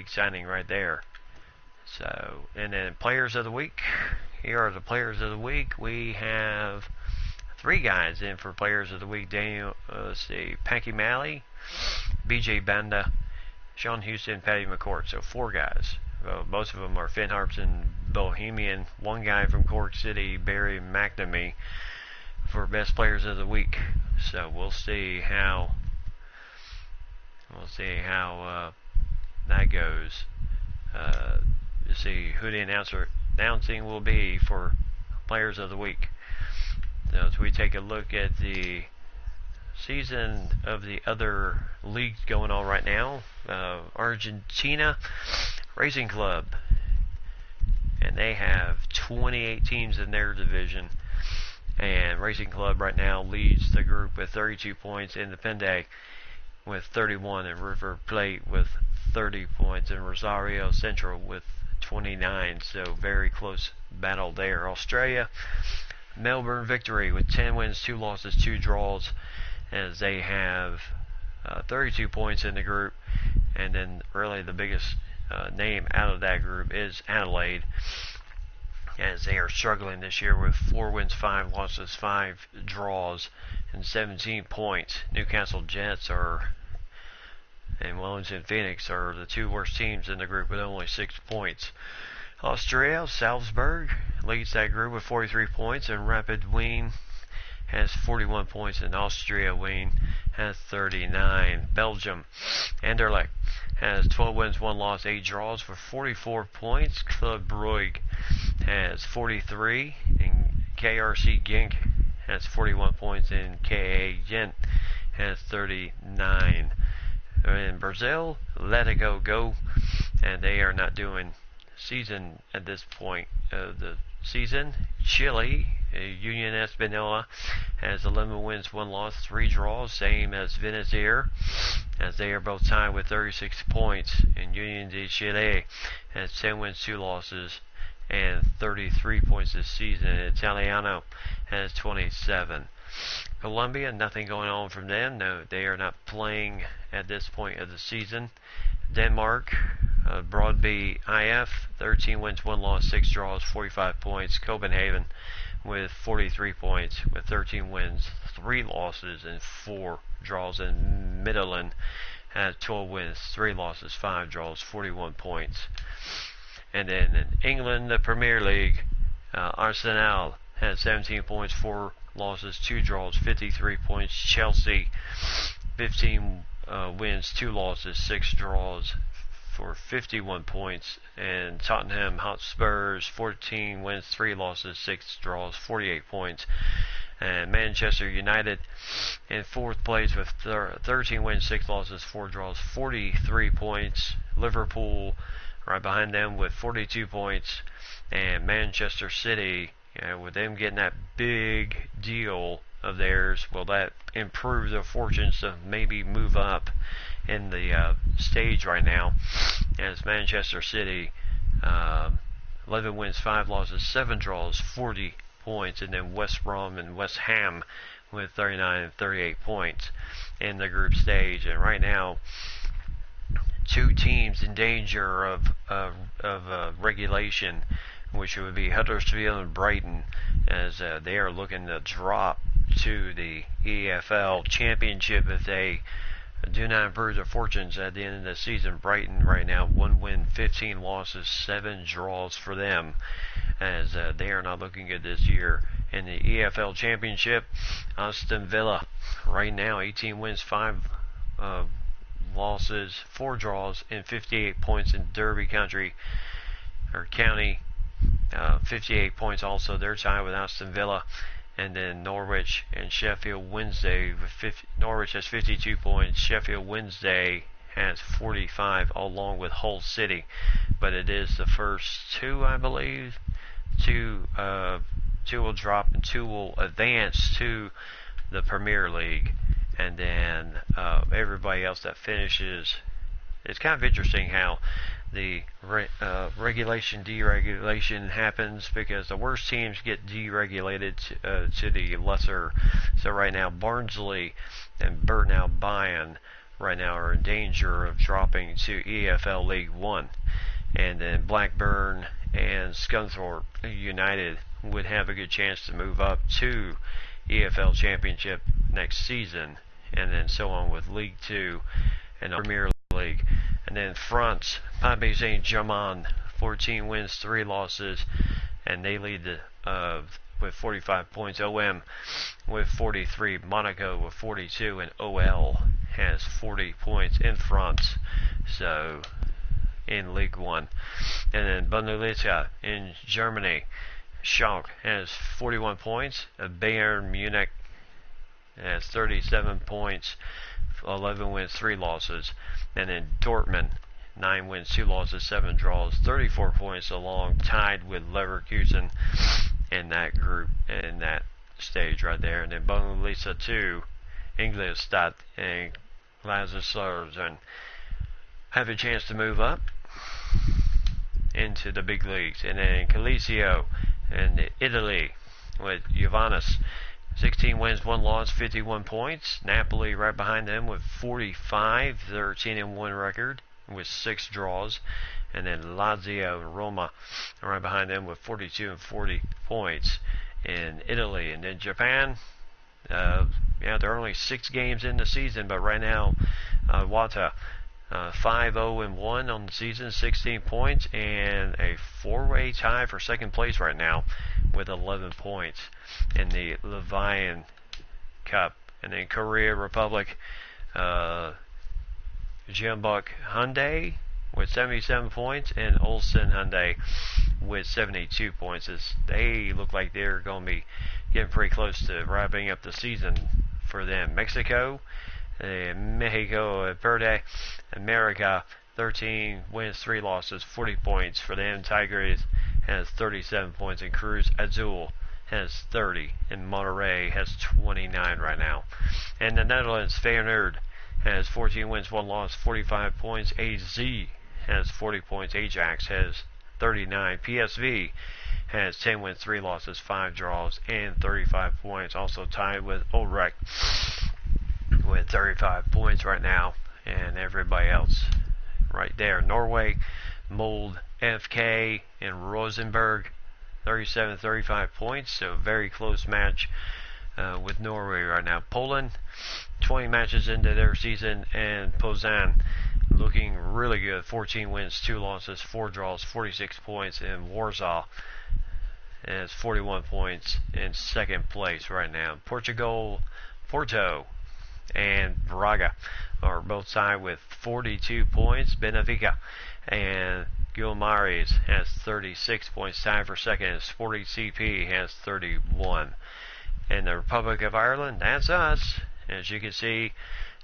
Speaker 1: signing right there. So, and then players of the week. Here are the players of the week. We have 3 guys in for players of the week. Panky Malley, BJ Banda, Sean Houston, Paddy McCourt. So 4 guys. Most of them are Finn Harps and Bohemian. 1 guy from Cork City, Barry McNamee, for best players of the week. So we'll see how that goes. To see who the announcing will be for players of the week. So as we take a look at the season of the other leagues going on right now, Argentina Racing Club, and they have 28 teams in their division, and Racing Club right now leads the group with 32 points, Independiente with 31, and River Plate with 30 points, and Rosario Central with 29. So very close battle there. Australia, Melbourne Victory with 10 wins, 2 losses, 2 draws, as they have 32 points in the group. And then really the biggest name out of that group is Adelaide, as they are struggling this year with 4 wins, 5 losses, 5 draws, and 17 points. Newcastle Jets and Wellington Phoenix are the 2 worst teams in the group with only 6 points. Australia, Salzburg leads that group with 43 points, and Rapid Wien has 41 points, and Austria Wien has 39. Belgium, Anderlecht has 12 wins, 1 loss, 8 draws with 44 points. Club Brugge has 43, and KRC Genk has 41 points, and KA Gent has 39. In Brazil, Atletico Go, and they are not doing season at this point of the season. Chile, Union Espanola has 11 wins, 1 loss, 3 draws, same as Venezuela, as they are both tied with 36 points. And Union de Chile has 10 wins, 2 losses, and 33 points this season. Italiano has 27. Colombia, nothing going on from them. No, they are not playing at this point of the season. Denmark, Broadby IF, 13 wins, 1 loss, 6 draws, 45 points. Copenhagen with 43 points with 13 wins, 3 losses, and 4 draws. And Midtjylland has 12 wins, 3 losses, 5 draws, 41 points. And then in England, the Premier League, Arsenal has 17 points, 4 losses, 2 draws, 53 points. Chelsea, 15 wins, 2 losses, 6 draws for 51 points. And Tottenham Hotspurs, 14 wins, 3 losses, 6 draws, 48 points. And Manchester United in 4th place with 13 wins, 6 losses, 4 draws, 43 points. Liverpool right behind them with 42 points. And Manchester City, with them getting that big deal of theirs, will that improve their fortunes to maybe move up in the stage right now, as Manchester City 11 wins, 5 losses, 7 draws, 40 points, and then West Brom and West Ham with 39 and 38 points in the group stage. And right now, 2 teams in danger of regulation, which would be Huddersfield and Brighton, as they are looking to drop to the EFL Championship if they do not improve their fortunes at the end of the season. Brighton right now 1 win, 15 losses, 7 draws for them, as they are not looking good this year. In the EFL Championship, Aston Villa right now 18 wins, 5 losses, 4 draws, and 58 points. In Derby County, 58 points also. They're tied with Aston Villa. And then Norwich and Sheffield Wednesday, Norwich has 52 points. Sheffield Wednesday has 45, along with Hull City. But it is the first 2, I believe, 2 2 will drop, and 2 will advance to the Premier League. And then everybody else that finishes. It's kind of interesting how the regulation deregulation happens, because the worst teams get deregulated to the lesser. So right now Barnsley and Burton Albion right now are in danger of dropping to EFL League 1, and then Blackburn and Scunthorpe United would have a good chance to move up to EFL Championship next season, and then so on with League 2 and the Premier League. And then France, Paris Saint-Germain, 14 wins, 3 losses, and they lead with 45 points. OM with 43, Monaco with 42, and OL has 40 points in France. So in League 1. And then Bundesliga in Germany, Schalke has 41 points. Bayern Munich has 37 points, 11 wins, 3 losses. And then Dortmund, 9 wins, 2 losses, 7 draws, 34 points along, tied with Leverkusen in that group, in that stage right there. And then Bundesliga 2, Ingolstadt and Glaserslausen have a chance to move up into the big leagues. And then Calcio in Italy with Juventus, 16 wins, 1 loss, 51 points. Napoli right behind them with 45, 13-1 record with 6 draws. And then Lazio and Roma right behind them with 42 and 40 points in Italy. And then Japan, there are only 6 games in the season, but right now Wata 5-0-1 on the season, 16 points, and a 4-way tie for second place right now with 11 points in the Levian Cup. And then Korea Republic, Jeonbuk Hyundai with 77 points, and Ulsan Hyundai with 72 points. As they look like they're going to be getting pretty close to wrapping up the season for them. Mexico Verde America, 13 wins, 3 losses, 40 points for them. Tigres has 37 points, and Cruz Azul has 30, and Monterrey has 29 right now. And the Netherlands, Feyenoord has 14 wins, 1 loss, 45 points. AZ has 40 points. Ajax has 39. PSV has 10 wins, 3 losses, 5 draws, and 35 points. Also tied with Olrek with 35 points right now, and everybody else right there. Norway, Mold, FK, and Rosenborg, 37-35 points, so very close match with Norway right now. Poland, 20 matches into their season, and Poznan looking really good. 14 wins, 2 losses, 4 draws, 46 points, and Warsaw has 41 points in second place right now. Portugal, Porto, and Braga are both tied with 42 points. Benfica and Guimarães has 36 points, tied for second. Sporting CP has 31. And the Republic of Ireland, that's us. As you can see,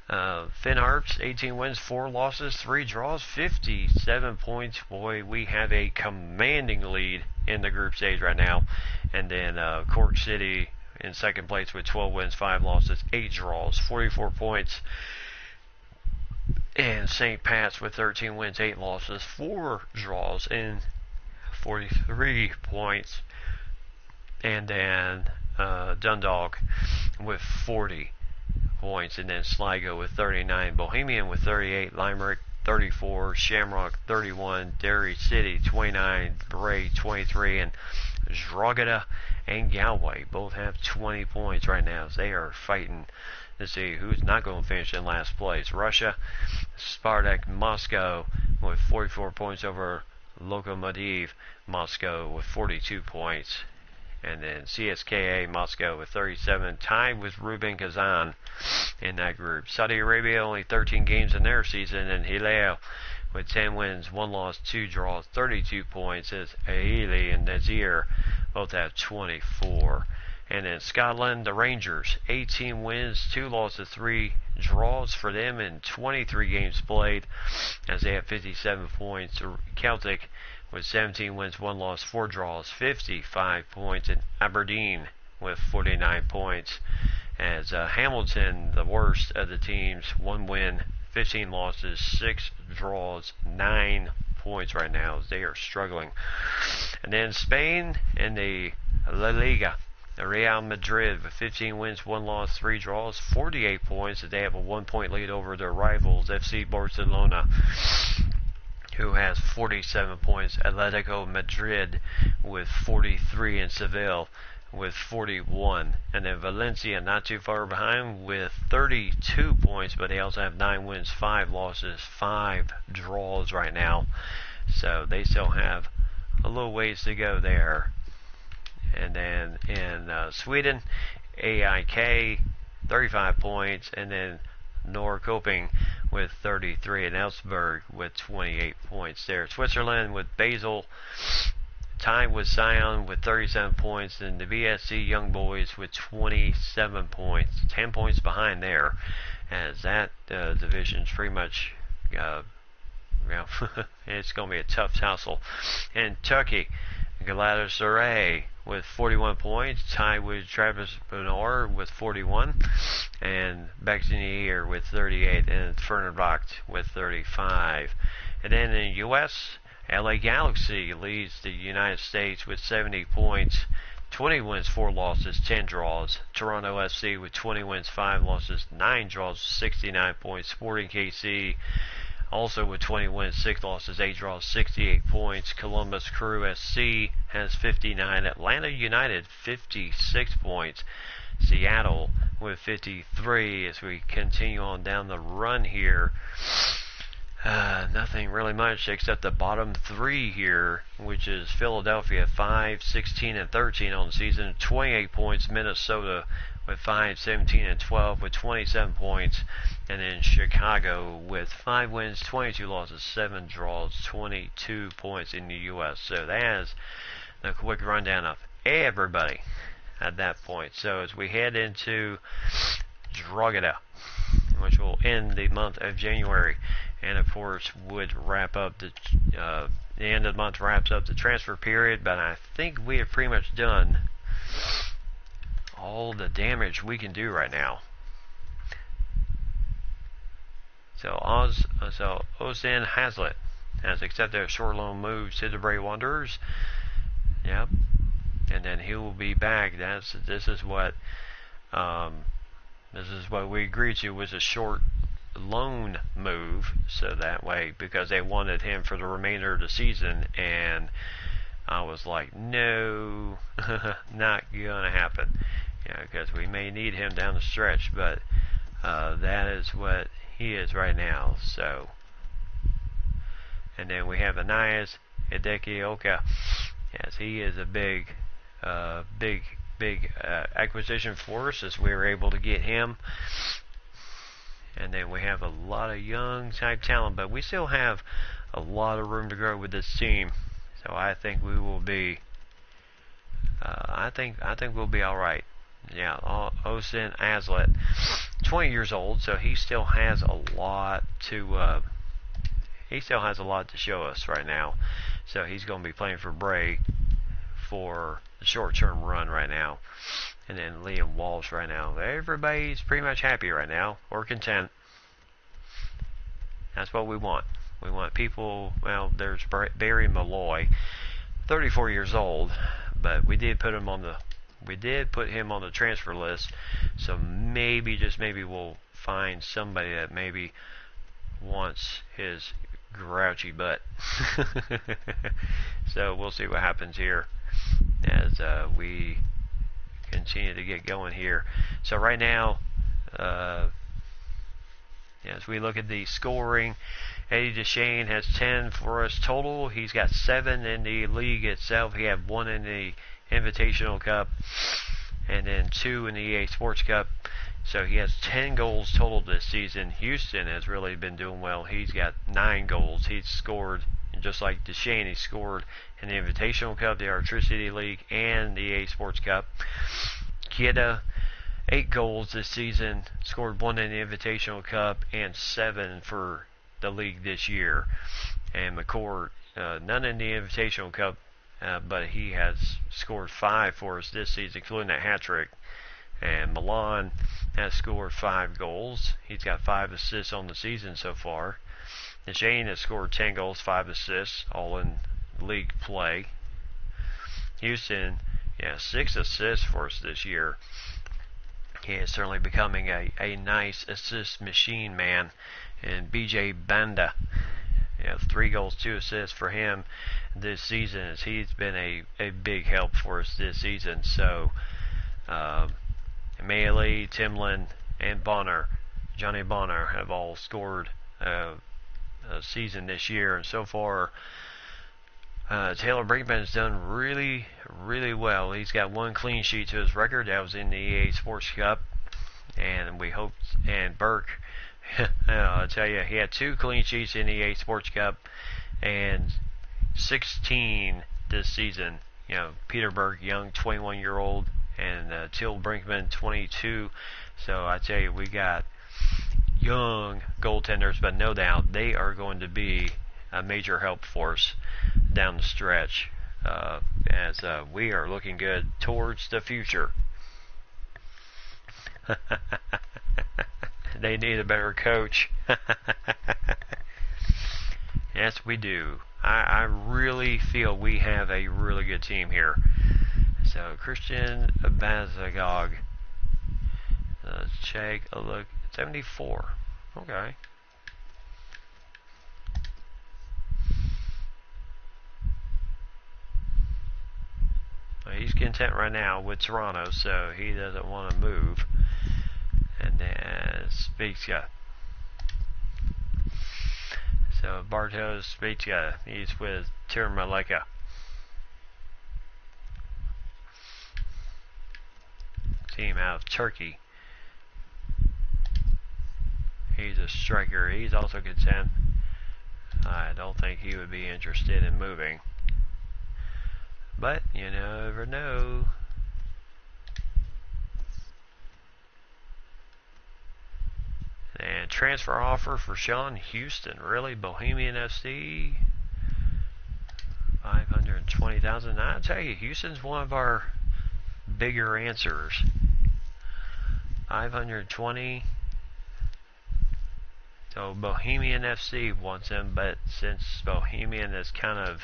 Speaker 1: Finn Harps, 18 wins, 4 losses, 3 draws, 57 points. Boy, we have a commanding lead in the group stage right now. And then Cork City in second place with 12 wins, 5 losses, 8 draws, 44 points. And St. Pat's with 13 wins, 8 losses, 4 draws, and 43 points. And then Dundalk with 40 points. And then Sligo with 39. Bohemian with 38. Limerick 34. Shamrock 31. Derry City 29. Bray 23. And Drogheda and Galway both have 20 points right now. They are fighting to see who's not going to finish in last place. Russia, Spartak Moscow with 44 points over Lokomotiv Moscow with 42 points. And then CSKA Moscow with 37, tied with Rubin Kazan in that group. Saudi Arabia only 13 games in their season, and Hilal with 10 wins, 1 loss, 2 draws, 32 points, as Aili and Nazir both have 24. And in Scotland, the Rangers, 18 wins, 2 losses, 3 draws for them in 23 games played, as they have 57 points. Celtic with 17 wins, 1 loss, 4 draws, 55 points. And Aberdeen with 49 points. As Hamilton, the worst of the teams, 1 win, 15 losses, 6 draws, 9 points right now. They are struggling. And then Spain in the La Liga. Real Madrid with 15 wins, 1 loss, 3 draws, 48 points. They have a 1-point lead over their rivals, FC Barcelona, who has 47 points. Atletico Madrid with 43, and Seville with 41. And then Valencia not too far behind with 32 points, but they also have 9 wins, 5 losses, 5 draws right now. So they still have a little ways to go there. And then in Sweden, AIK 35 points, and then Norrköping with 33, and Elfsborg with 28 points there. Switzerland with Basel tied with Sion with 37 points, and the VSC Young Boys with 27 points, 10 points behind there, as that division's pretty much, it's going to be a tough tussle. In Turkey, Galatasaray with 41 points, tied with Trabzonspor with 41, and Bekşehir with 38, and Fenerbahçe with 35. And then in the U.S., LA Galaxy leads the United States with 70 points, 20 wins, 4 losses, 10 draws. Toronto FC with 20 wins, 5 losses, 9 draws, 69 points. Sporting KC also with 20 wins, 6 losses, 8 draws, 68 points. Columbus Crew SC has 59. Atlanta United 56 points. Seattle with 53. As we continue on down the run here, nothing really much except the bottom 3 here, which is Philadelphia 5, 16, and 13 on the season, 28 points. Minnesota with 5, 17, and 12 with 27 points. And then Chicago with 5 wins, 22 losses, 7 draws, 22 points in the U.S. So that's the quick rundown of everybody at that point. So as we head into Dragada, which will end the month of January, and of course would wrap up the end of the month wraps up the transfer period, but I think we have pretty much done all the damage we can do right now. So Ozan Hazlitt has accepted a short loan move to the Bray Wanderers. Yep. And then he will be back. This is what we agreed to, was a short loan move, so that way, because they wanted him for the remainder of the season, and I was like, no, not gonna happen, because we may need him down the stretch, but that is what he is right now. So, and then we have Anais Hidekioka. Yes, he is a big acquisition for us, as we were able to get him. And then we have a lot of young type talent, but we still have a lot of room to grow with this team. So I think we will be. I think we'll be all right. Yeah, Ozan Hazlitt, 20 years old, so he still has a lot to. He still has a lot to show us right now. So he's going to be playing for Bray for the short-term run right now. And then Liam Walsh right now. Everybody's pretty much happy right now, or content. That's what we want. We want people. Well, there's Barry Malloy, 34 years old, but we did put him on the transfer list. So maybe, just maybe, we'll find somebody that maybe wants his grouchy butt. So we'll see what happens here as we continue to get going here. So right now, as we look at the scoring, Eddie Deshane has 10 for us total. He's got 7 in the league itself. He had 1 in the Invitational Cup, and then 2 in the EA Sports Cup. So he has 10 goals total this season. Houston has really been doing well. He's got 9 goals. He's scored, just like Deshane, he scored in the Invitational Cup, the Electricity League, and the EA Sports Cup. Kieda, 8 goals this season, scored 1 in the Invitational Cup, and 7 for the league this year. And McCourt none in the Invitational Cup, but he has scored 5 for us this season, including that hat trick. And Milan has scored 5 goals. He's got 5 assists on the season so far. And Shane has scored 10 goals, 5 assists, all in league play. Houston, 6 assists for us this year. He is certainly becoming a nice assist machine, man. And BJ Banda, 3 goals, 2 assists for him this season, as he's been a big help for us this season. So, Mealy, Timlin, and Bonner, Johnny Bonner, have all scored a season this year. And so far, Taylor Brinkman has done really, really well. He's got 1 clean sheet to his record. That was in the EA Sports Cup. And we hope, and Burke, I'll tell you, he had 2 clean sheets in the EA Sports Cup and 16 this season. Peter Burke, young 21-year-old, and Till Brinkman, 22. So I tell you, we got young goaltenders, but no doubt they are going to be a major help for us down the stretch, as we are looking good towards the future. They need a better coach. Yes, we do. I really feel we have a really good team here. So, Christian Bazagog. Let's check a look. 74. Okay. Well, he's content right now with Toronto, so he doesn't want to move. And then Spezia. So Bartosz Spezia, he's with Tirmaleka. Team out of Turkey. He's a striker. He's also content. I don't think he would be interested in moving. But you never know. And transfer offer for Sean Houston. Really? Bohemian FC? 520,000. I'll tell you, Houston's one of our bigger answers. 520. So Bohemian FC wants him, but since Bohemian is kind of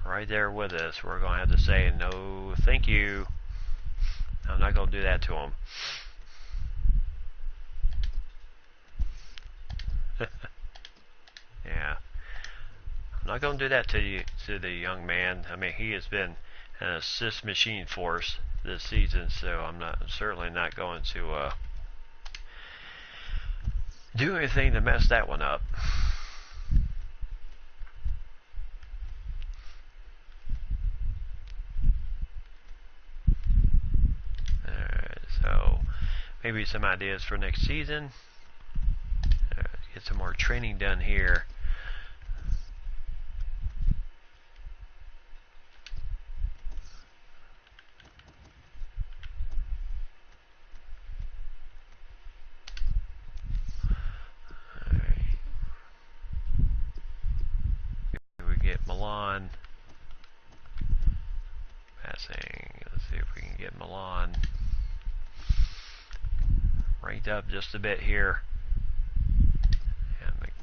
Speaker 1: right there with us, we're going to have to say no thank you. I'm not going to do that to him. Yeah, I'm not going to do that to the young man. I mean, he has been an assist machine for us this season, so I'm certainly not going to do anything to mess that one up. Alright, so maybe some ideas for next season. Get some more training done here. We get Milan passing. Let's see if we can get Milan ranked up just a bit here.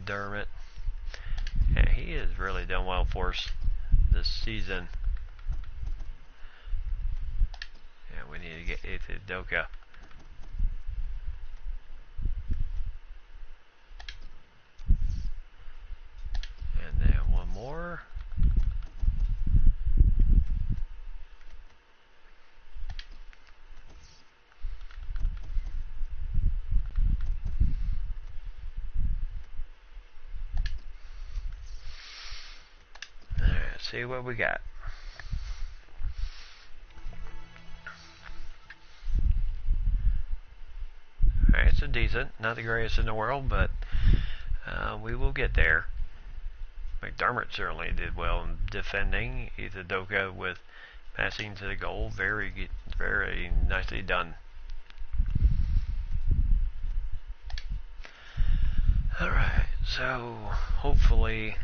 Speaker 1: McDermott. Yeah, he has really done well for us this season. Yeah, we need to get Itidoka. And then one more. See what we got. Alright, so decent. Not the greatest in the world, but we will get there. McDermott certainly did well in defending. Itidoka with passing to the goal. Very nicely done. Alright, so hopefully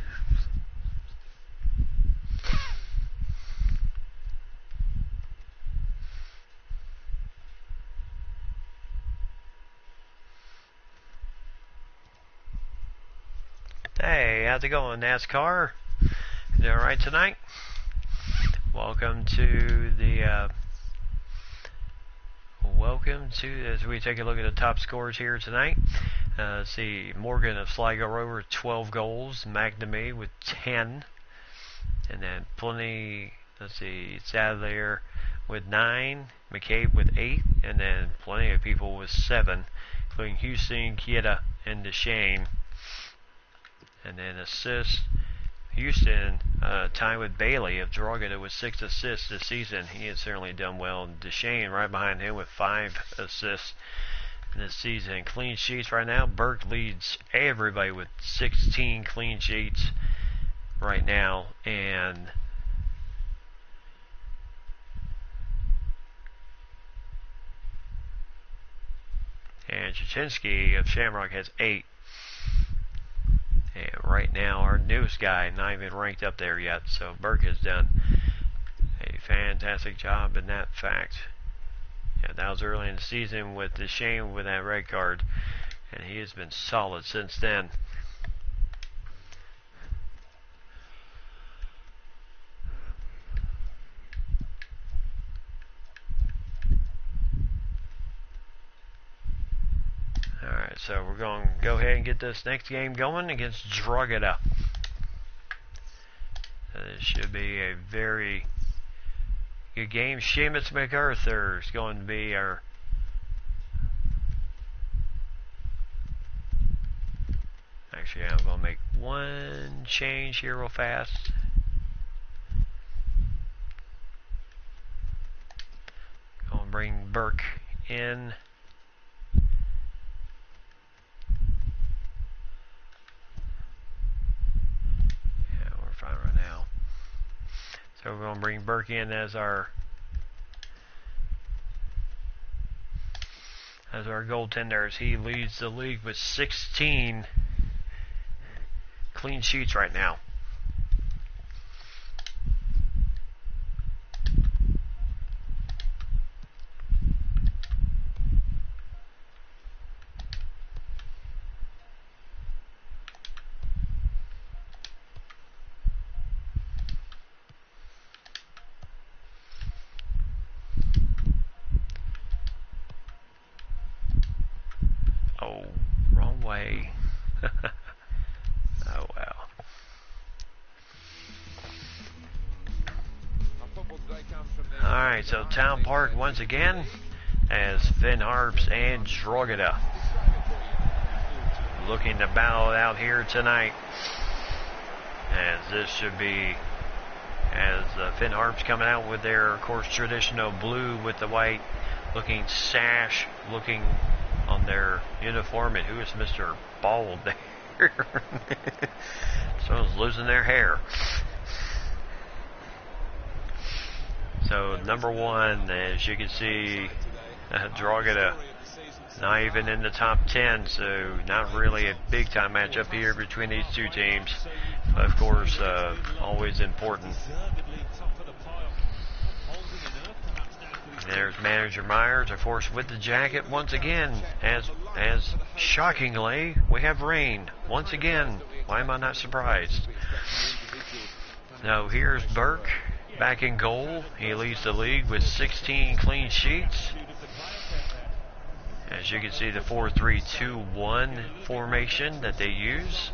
Speaker 1: Hey, how's it going, NASCAR? You alright tonight? Welcome to as we take a look at the top scores here tonight. See, Morgan of Sligo Rover 12 goals, McNamee with 10, and then plenty. Let's see, Sadler with 9, McCabe with 8, and then plenty of people with 7, including Houston, Kieta, and DeShane. And then assists, Houston tied with Bailey of Drogheda with 6 assists this season. He has certainly done well. And DeShane right behind him with 5 assists this season. Clean sheets right now, Burke leads everybody with 16 clean sheets right now. And Chichinski of Shamrock has 8. And right now, our newest guy, not even ranked up there yet, so Burke has done a fantastic job in that fact. Yeah, that was early in the season with DeShane with that red card, and he has been solid since then. Alright, so we're going to go ahead and get this next game going against Drogheda. This should be a very good game. Seamus MacArthur is going to be our actually, I'm going to make one change here real fast. Going to bring Burke in. Fine right now. So we're going to bring Burke in as our goaltender, as he leads the league with 16 clean sheets right now. Oh, wrong way. Oh, well. Alright, so Town Park once again as Finn Harps and Drogheda looking to battle it out here tonight. As this should be, as Finn Harps coming out with their, of course, traditional blue with the white looking sash, looking on their uniform. And who is Mr. Bald there? Someone's losing their hair. So number 1, as you can see, Drogheda not even in the top 10, so not really a big time matchup here between these two teams. But of course, always important. There's manager Myers, of course, with the jacket once again. As shockingly, we have rain once again. Why am I not surprised? Now here's Burke back in goal. He leads the league with 16 clean sheets. As you can see, the 4-3-2-1 formation that they use.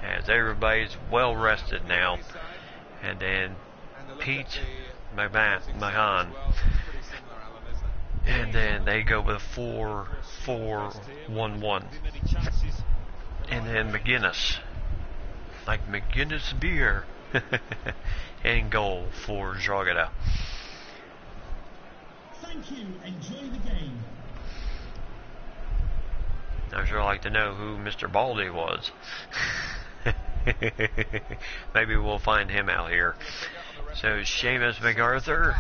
Speaker 1: As everybody's well rested now. And then Pete Mahan. And then they go with a 4-4-1-1. And then McGuinness. Like McGuinness beer. In goal for Drogheda.
Speaker 4: Thank you. Enjoy the game.
Speaker 1: I'd sure like to know who Mr. Baldy was. Maybe we'll find him out here. So Seamus MacArthur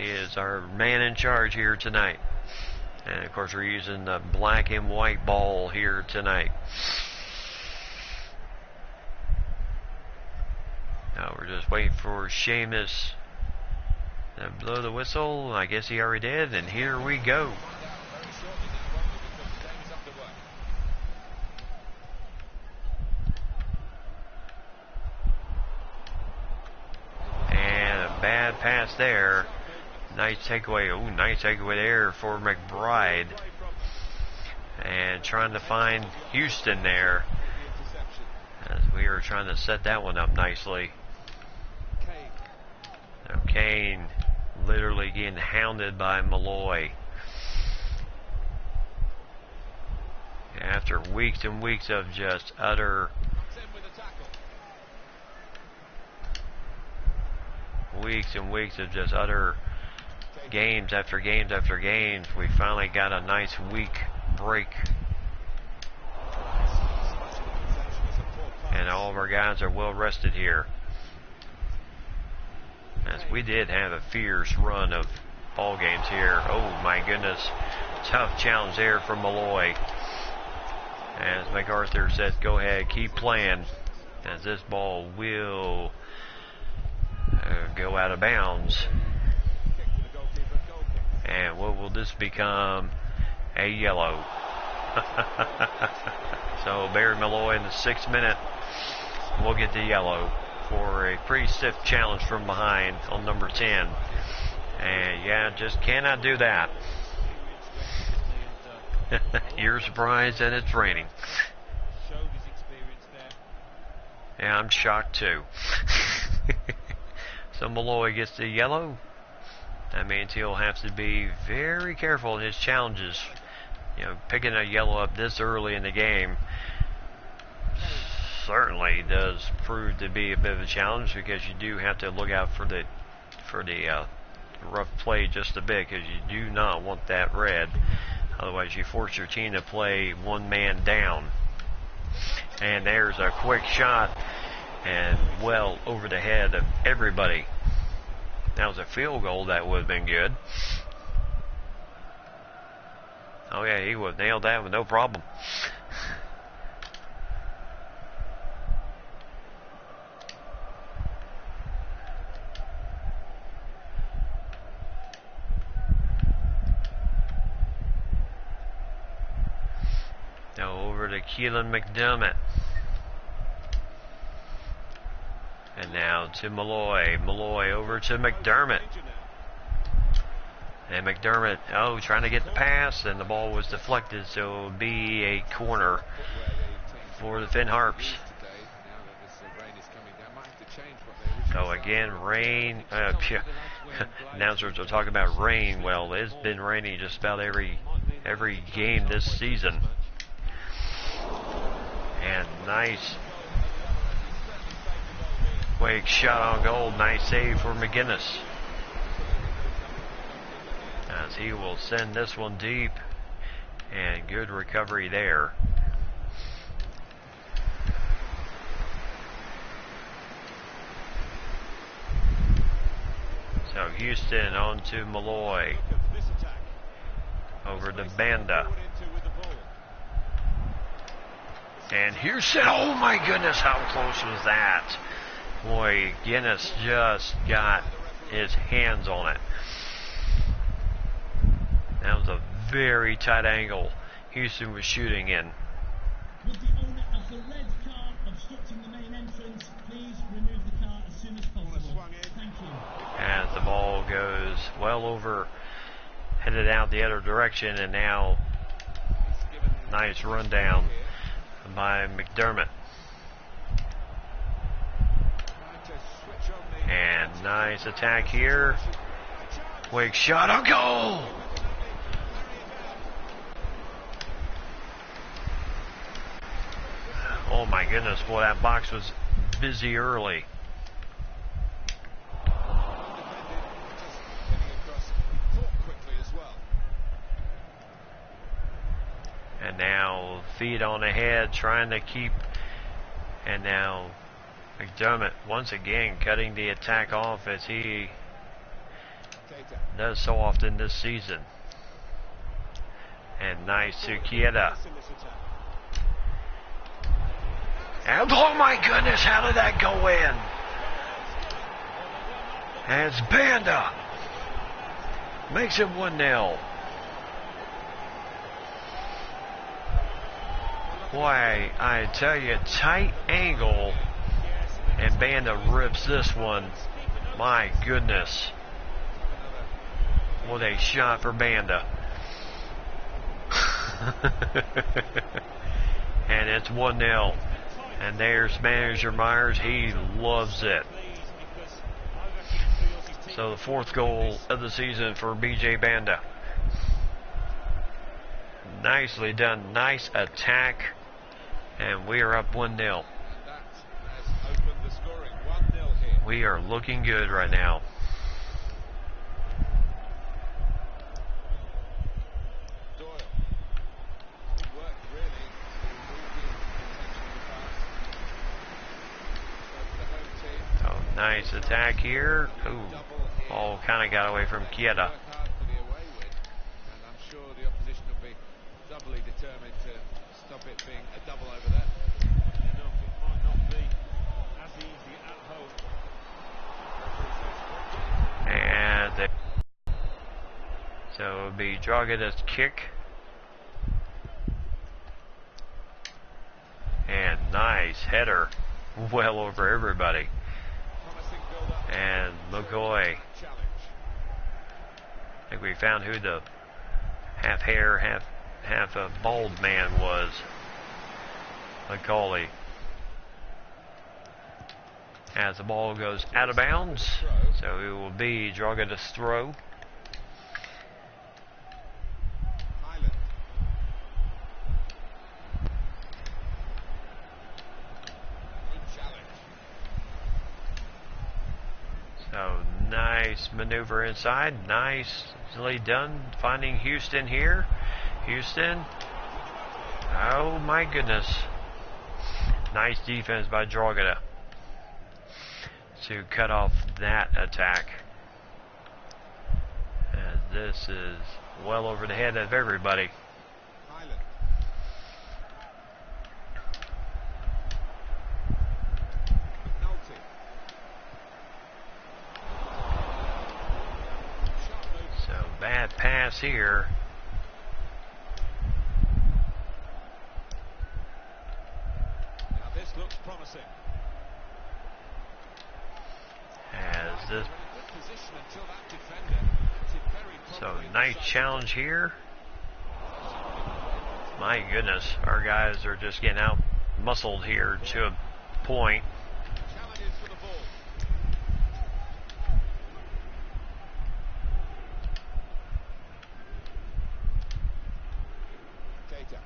Speaker 1: is our man in charge here tonight. And of course we're using the black and white ball here tonight. Now we're just waiting for Seamus Blow the whistle. I guess he already did, and here we go. And a bad pass there. Nice takeaway. Oh, nice takeaway there for McBride. And trying to find Houston there, as we were trying to set that one up nicely. Now Kane literally getting hounded by Malloy. After weeks and weeks of just utter games after games after games, we finally got a nice week break. And all of our guys are well rested here. As we did have a fierce run of ball games here. Oh my goodness. Tough challenge there from Malloy. As MacArthur said, go ahead, keep playing. As this ball will go out of bounds. And what will this become? A yellow. So Barry Malloy in the 6th minute will get the yellow for a pretty stiff challenge from behind on number 10. And yeah, just cannot do that. You're surprised that it's raining. Yeah, I'm shocked too. So Malloy gets the yellow. That means he'll have to be very careful in his challenges. You know, picking a yellow up this early in the game certainly does prove to be a bit of a challenge, because you do have to look out for the rough play just a bit, because you do not want that red. Otherwise, you force your team to play one man down. And there's a quick shot, and well over the head of everybody. That was a field goal. That would have been good. Oh yeah, he would have nailed that with no problem. Now over to Keelan McDermott. And now to Malloy. Malloy over to McDermott. And McDermott, trying to get the pass, and the ball was deflected, so it will be a corner for the Finn Harps. So again, rain. Announcers are talking about rain. Well, it's been raining just about every game this season. And nice Wake shot on goal. Nice save for McGinnis, as he will send this one deep, and good recovery there. So Houston on to Malloy. Over to Banda. And Houston, oh my goodness, how close was that? Boy, Guinness just got his hands on it. That was a very tight angle Houston was shooting in.
Speaker 4: Would the owner of the red car obstructing the main entrance please remove the car as soon as possible? Thank you.
Speaker 1: As the ball goes well over, headed out the other direction, and now nice rundown by McDermott. And nice attack here. Quick shot on goal. Oh my goodness, boy, that box was busy early. And now feet on the head, trying to keep, and now McDermott once again cutting the attack off, as he does so often this season. And nice to Kieta. And oh my goodness, how did that go in? As Banda Makes it 1-0. Boy, I tell you, tight angle, and Banda rips this one. My goodness. What a shot for Banda. And it's 1-0. And there's manager Myers. He loves it. So the 4th goal of the season for BJ Banda. Nicely done. Nice attack. And we are up 1-0. We are looking good right now. Oh, nice attack here. Ooh, ball kind of got away from Kieta.
Speaker 2: Doubly determined to stop it being a double over there.
Speaker 4: Enough, it might not be as easy at home.
Speaker 1: And so it would be Dragada's kick. And nice header. Well over everybody. And McCoy. I think we found who the half hair, half a bald man was. Macaulay. As the ball goes out of bounds, so it will be Dragada's throw. So nice maneuver inside, nicely done, finding Houston here. Houston, oh my goodness. Nice defense by Dragada to cut off that attack. And this is well over the head of everybody. So bad pass here.
Speaker 2: Looks promising.
Speaker 1: As this, so nice challenge here. My goodness, our guys are just getting out muscled here to a point.
Speaker 2: Challenges for the ball. Keita.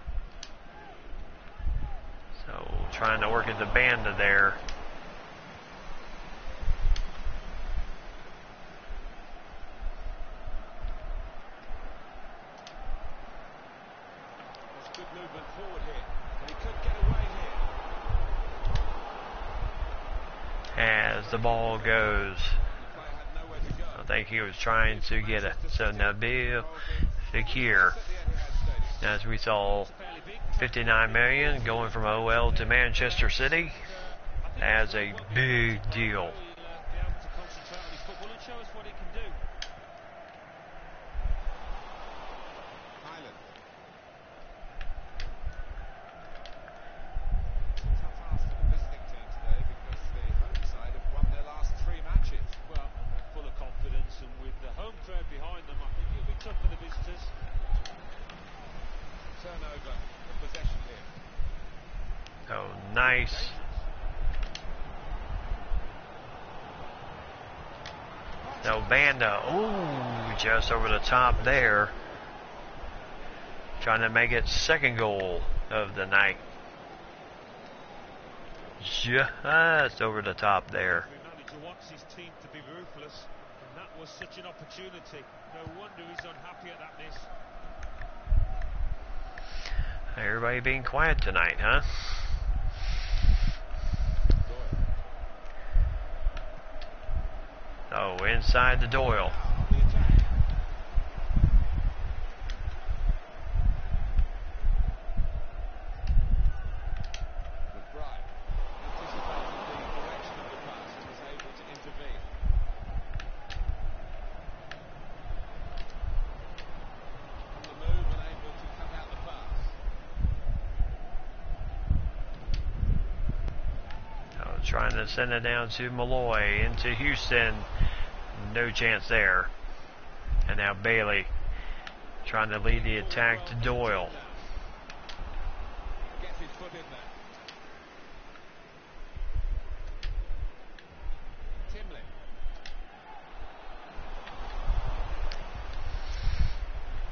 Speaker 1: So trying to work at the Banda there.
Speaker 2: There's good movement forward here, and he could get away here.
Speaker 1: As the ball goes,
Speaker 2: The player had nowhere to go.
Speaker 1: I think he was trying to get it. So Nabil Fekir, as we saw, 59 million going from OL to Manchester City as a big deal. So nice. So Banda, ooh, just over the top there. Trying to make it 2nd goal of the night. Just over the top there.
Speaker 4: The manager wants his team to be ruthless, and that was such an opportunity. No wonder he's unhappy at that miss.
Speaker 1: Everybody being quiet tonight, huh? Oh, inside the Doyle. trying to send it down to Malloy, into Houston. No chance there. And now Bailey trying to lead the attack to Doyle.
Speaker 2: Gets his foot in there. Timlin.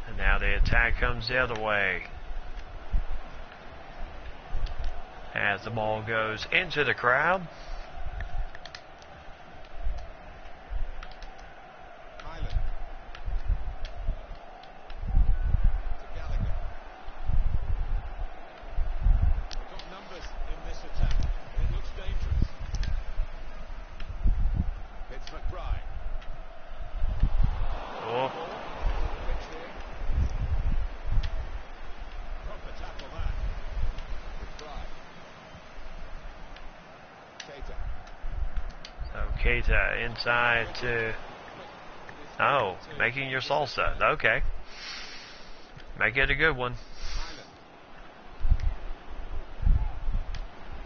Speaker 1: And now the attack comes the other way. As the ball goes into the crowd.
Speaker 2: Highland. To Gallagher. They've got numbers in this attack, and it looks dangerous. It's McBride.
Speaker 1: Oh,
Speaker 2: Pitch here. Proper tackle that. McBride. Keita.
Speaker 1: so Keita inside to... Oh, making your salsa. Okay. Make it a good one.
Speaker 2: Highland.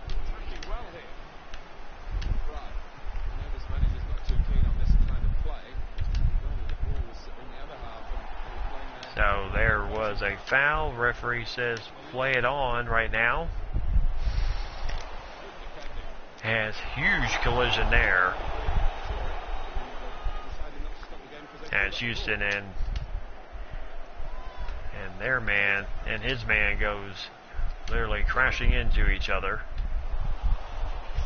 Speaker 2: Attacking well here. McBride. I know this manager's not too keen on this kind of play. Normally the ball was in the other half and they were playing there.
Speaker 1: So there was a foul. Referee says play it on right now. Has huge collision there. As Houston and their man and his man goes literally crashing into each other.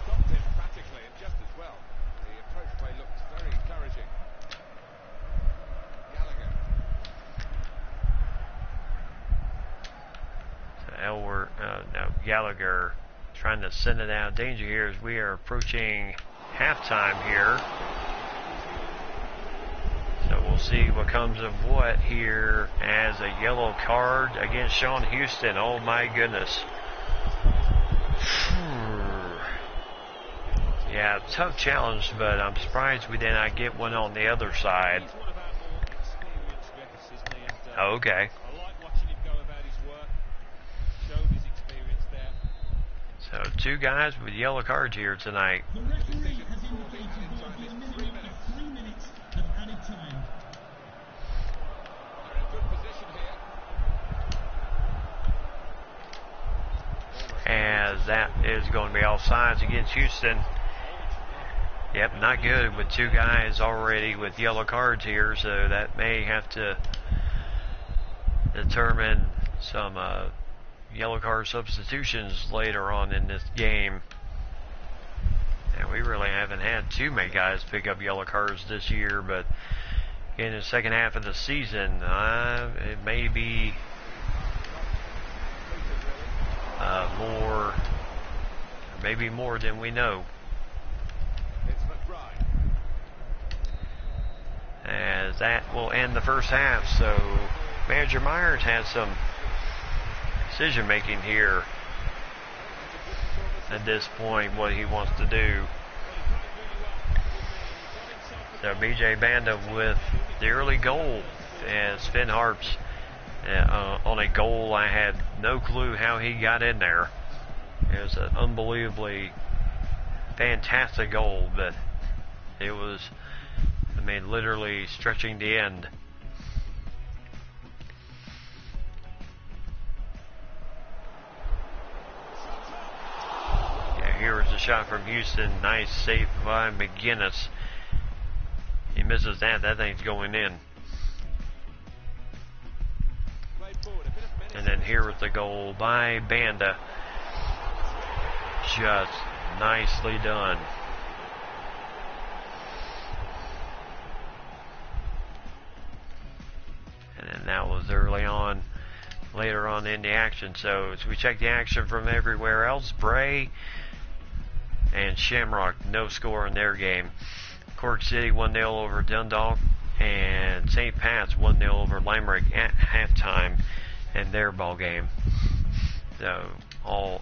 Speaker 2: Stopped him practically and just as well. The approach play looked very encouraging. Gallagher.
Speaker 1: So Gallagher trying to send it out. Danger here as we are approaching halftime here. So we'll see what comes of what here as a yellow card against Sean Houston. Oh my goodness. Yeah, tough challenge, but I'm surprised we did not get one on the other side.
Speaker 4: He's one of our more experienced refs, isn't he? And,
Speaker 1: Oh, okay.
Speaker 4: I like watching him go about his work. Showed his experience there.
Speaker 1: So two guys with yellow cards here tonight.
Speaker 4: The referee has indicated there will be a minimum of 3 minutes of added time.
Speaker 2: They're in good position here.
Speaker 1: As that is going to be offsides against Houston. Yep, not good with two guys already with yellow cards here, so that may have to determine some yellow card substitutions later on in this game. And we really haven't had too many guys pick up yellow cards this year, but in the second half of the season, it may be maybe more than we know.
Speaker 2: It's McBride.
Speaker 1: As that will end the first half, so Manager Myers has some decision making here at this point, what he wants to do. So BJ Banda with the early goal as Finn Harps on a goal. I had no clue how he got in there. It was an unbelievably fantastic goal, but it was, I mean, literally stretching the end. Yeah, here is a shot from Houston. Nice save by McGinnis. He misses that. That thing's going in. And then here was the goal by Banda. Just nicely done. And then that was early on, later on in the action. So as we check the action from everywhere else, Bray and Shamrock, no score in their game. Cork City 1-0 over Dundalk, and St. Pat's 1-0 over Limerick at halftime in their ball game. So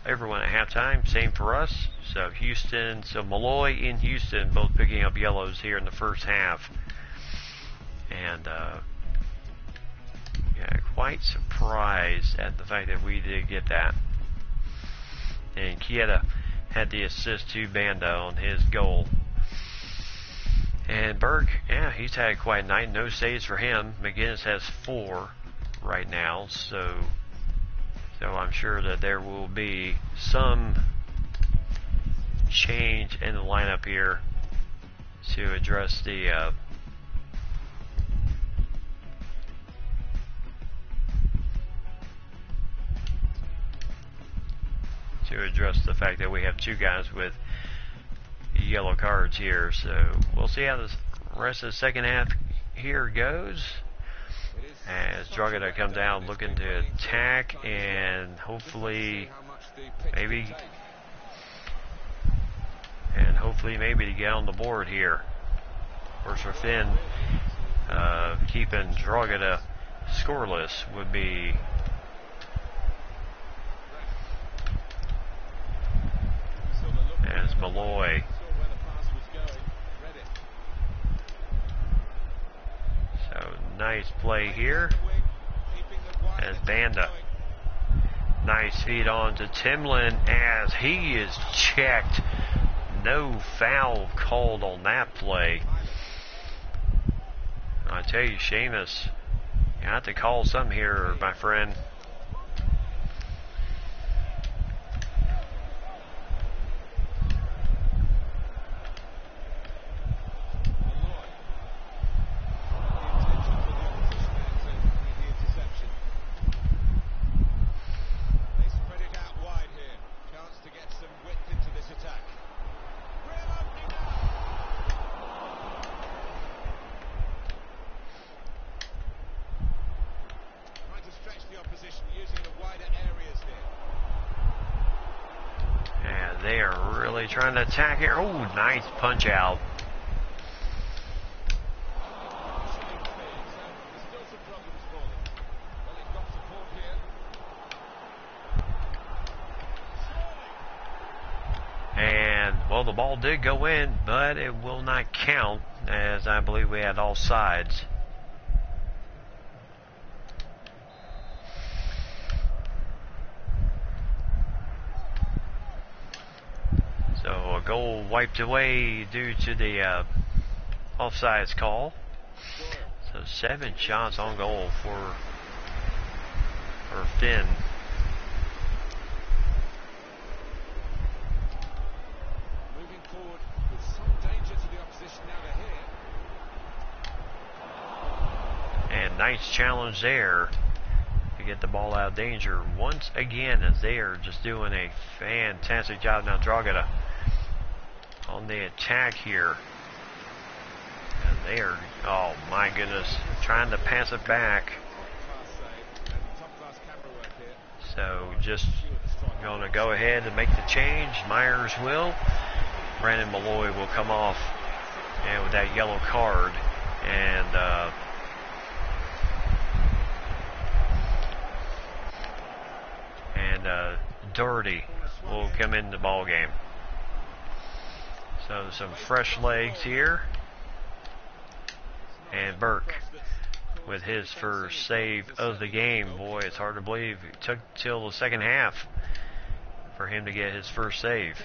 Speaker 1: everyone at halftime, same for us. So Houston, so Malloy and Houston both picking up yellows here in the first half. And yeah, quite surprised at the fact that we did get that. And Kieta had the assist to Banda on his goal. And Burke, yeah, he's had quite a night. No saves for him. McGinnis has 4 right now, so I'm sure that there will be some change in the lineup here to address the fact that we have 2 guys with yellow cards here. So we'll see how the rest of the second half here goes, as Drogheda come down looking to attack and hopefully maybe to get on the board here. Of course, for Finn, keeping Drogheda scoreless would be as Malloy. So nice play here as Banda. Nice feed on to Timlin as he is checked. No foul called on that play. I tell you, Seamus, you have to call something here, my friend. Trying to attack here. Oh, nice punch out. And, well, the ball did go in, but it will not count, as I believe we had all sides. So a goal wiped away due to the offsides call. So 7 shots on goal for Finn.
Speaker 2: Moving forward with some danger to the opposition now they're here.
Speaker 1: And nice challenge there to get the ball out of danger once again, as they are just doing a fantastic job now. Drogheda on the attack here, and they are, oh my goodness, trying to pass it back. So just going to go ahead and make the change. Myers will. Brandon Malloy will come off, and with that yellow card, and Doherty will come in the ball game. So some fresh legs here. And Burke with his first save of the game. Boy, it's hard to believe it took till the second half for him to get his first save.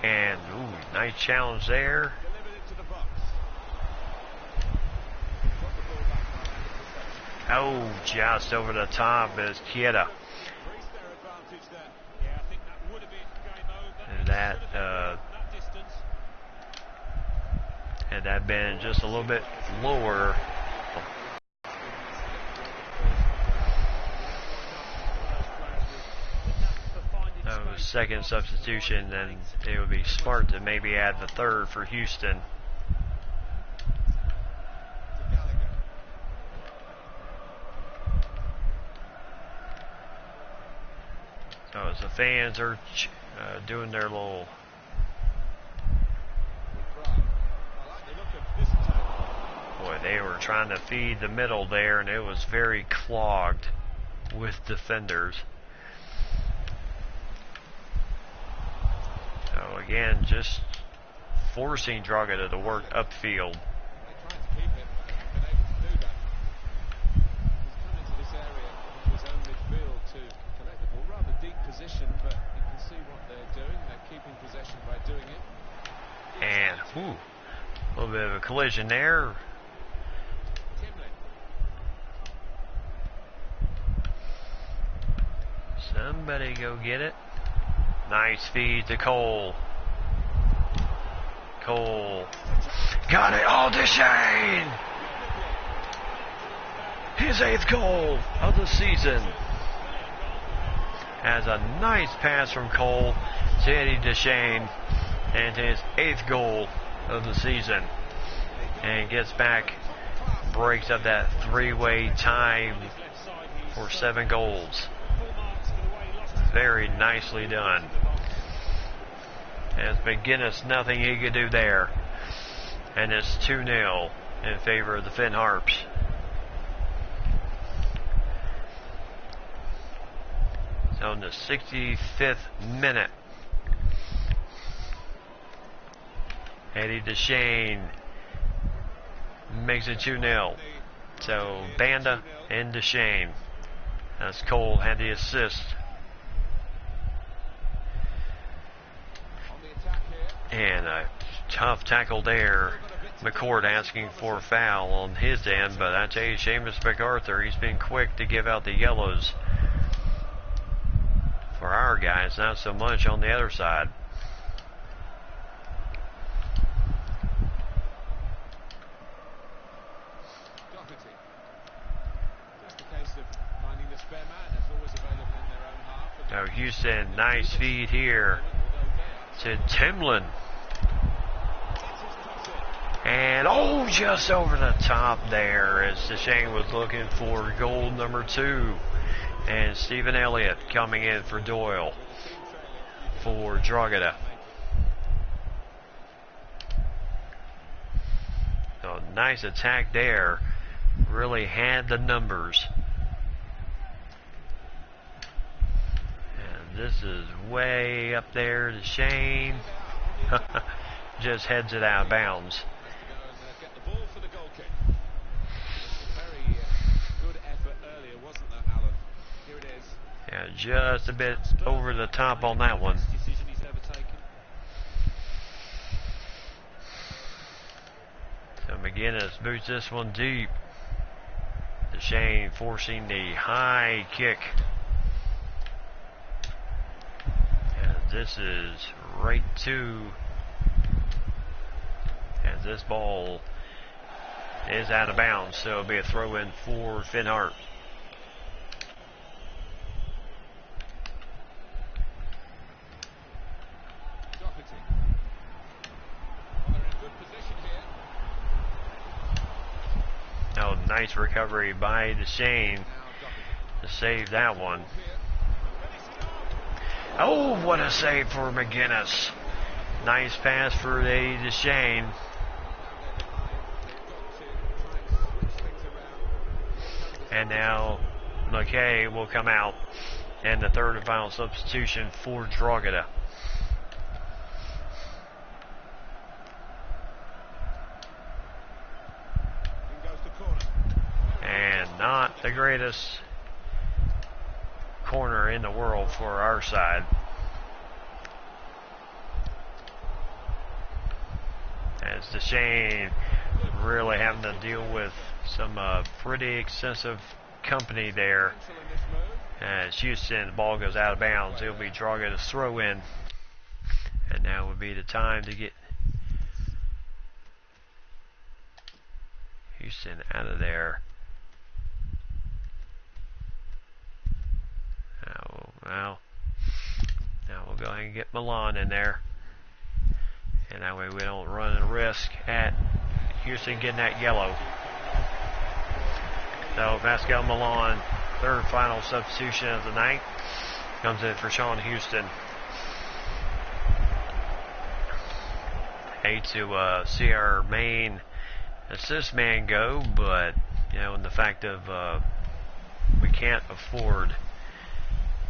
Speaker 1: And, ooh, nice challenge there. Oh, just over the top is Kieta. And that, had that been just a little bit lower, second substitution, then it would be smart to maybe add the third for Houston. So as the fans are doing their little boy, they were trying to feed the middle there, and it was very clogged with defenders. So again, just forcing Drogheda to work upfield.
Speaker 2: They're trying to keep it, but they haven't been able to do that. He's come into this area of his own midfield to collect the ball. Rather deep position, but you can see what they're doing. They're keeping possession by doing it.
Speaker 1: And a little bit of a collision there.
Speaker 2: Timlin.
Speaker 1: Somebody go get it. Nice feed to Cole. Cole got it. Oh, Deshane! His 8th goal of the season. Has a nice pass from Cole to Eddie Deshane, and his 8th goal of the season. And gets back, breaks up that 3-way tie for 7 goals. Very nicely done. As McGuinness, nothing he could do there. And it's 2-0 in favor of the Finn Harps. So in the 65th minute, Eddie Deshane makes it 2-0. So Banda and Deshane. As Cole had the assist. And a tough tackle there. McCord asking for a foul on his end, but I tell you, Seamus MacArthur, he's been quick to give out the yellows. For our guys, not so much on the other side. Now Houston, nice feed here to Timlin. And oh, just over the top there as Deshane was looking for goal number 2. And Stephen Elliott coming in for Doyle for Drogheda. So nice attack there. Really had the numbers. And this is way up there to Shane. Just heads it out of bounds. Yeah, just a bit over the top on that one. So McGuinness boots this one deep. Deshane forcing the high kick. And this is right to, as this ball is out of bounds, so it'll be a throw in for Finn Harps. Oh, nice recovery by Deshane to save that one. Oh, what a save for McGuinness. Nice pass for Deshane. And now McKay will come out. And the third and final substitution for Drogheda. And not the greatest corner in the world for our side. As Deshane really having to deal with some pretty excessive company there. As Houston, the ball goes out of bounds. It'll be Drogheda's throw in. And now would be the time to get Houston out of there. Now we'll go ahead and get Milan in there. And that way we don't run a risk at Houston getting that yellow. So Pascal Milan, third final substitution of the night, comes in for Sean Houston. Hate to see our main assist man go, but you know, in the fact of we can't afford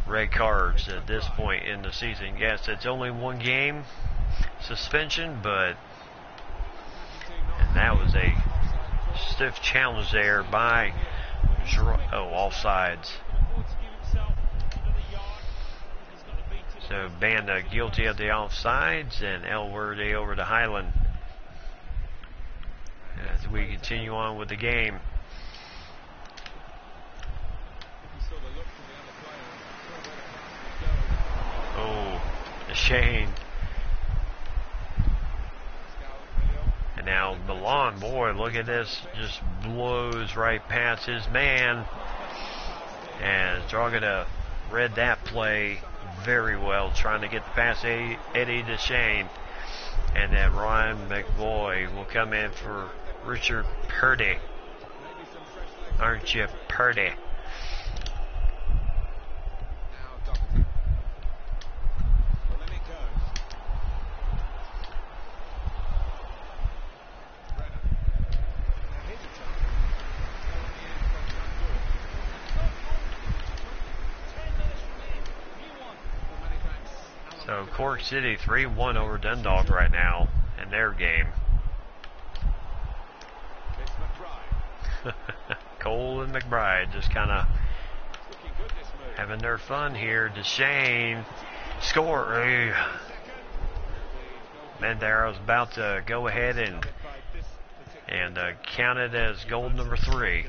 Speaker 1: red cards at this point in the season. Yes, it's only one game suspension, but and that was a stiff challenge there by offsides. So Banda guilty of the offsides, and Elworthy over to Highland as we continue on with the game. Oh, Shane. And now Milan, boy, look at this. Just blows right past his man. And Dragada read that play very well, trying to get the pass Eddie to Shane. And then Ryan McBoy will come in for Richard Purdy. Aren't you Purdy? So Cork City 3-1 over Dundalk right now in their game. Cole and McBride just kind of having their fun here. DeShane score. Mendaro is about to go ahead and count it as goal number 3.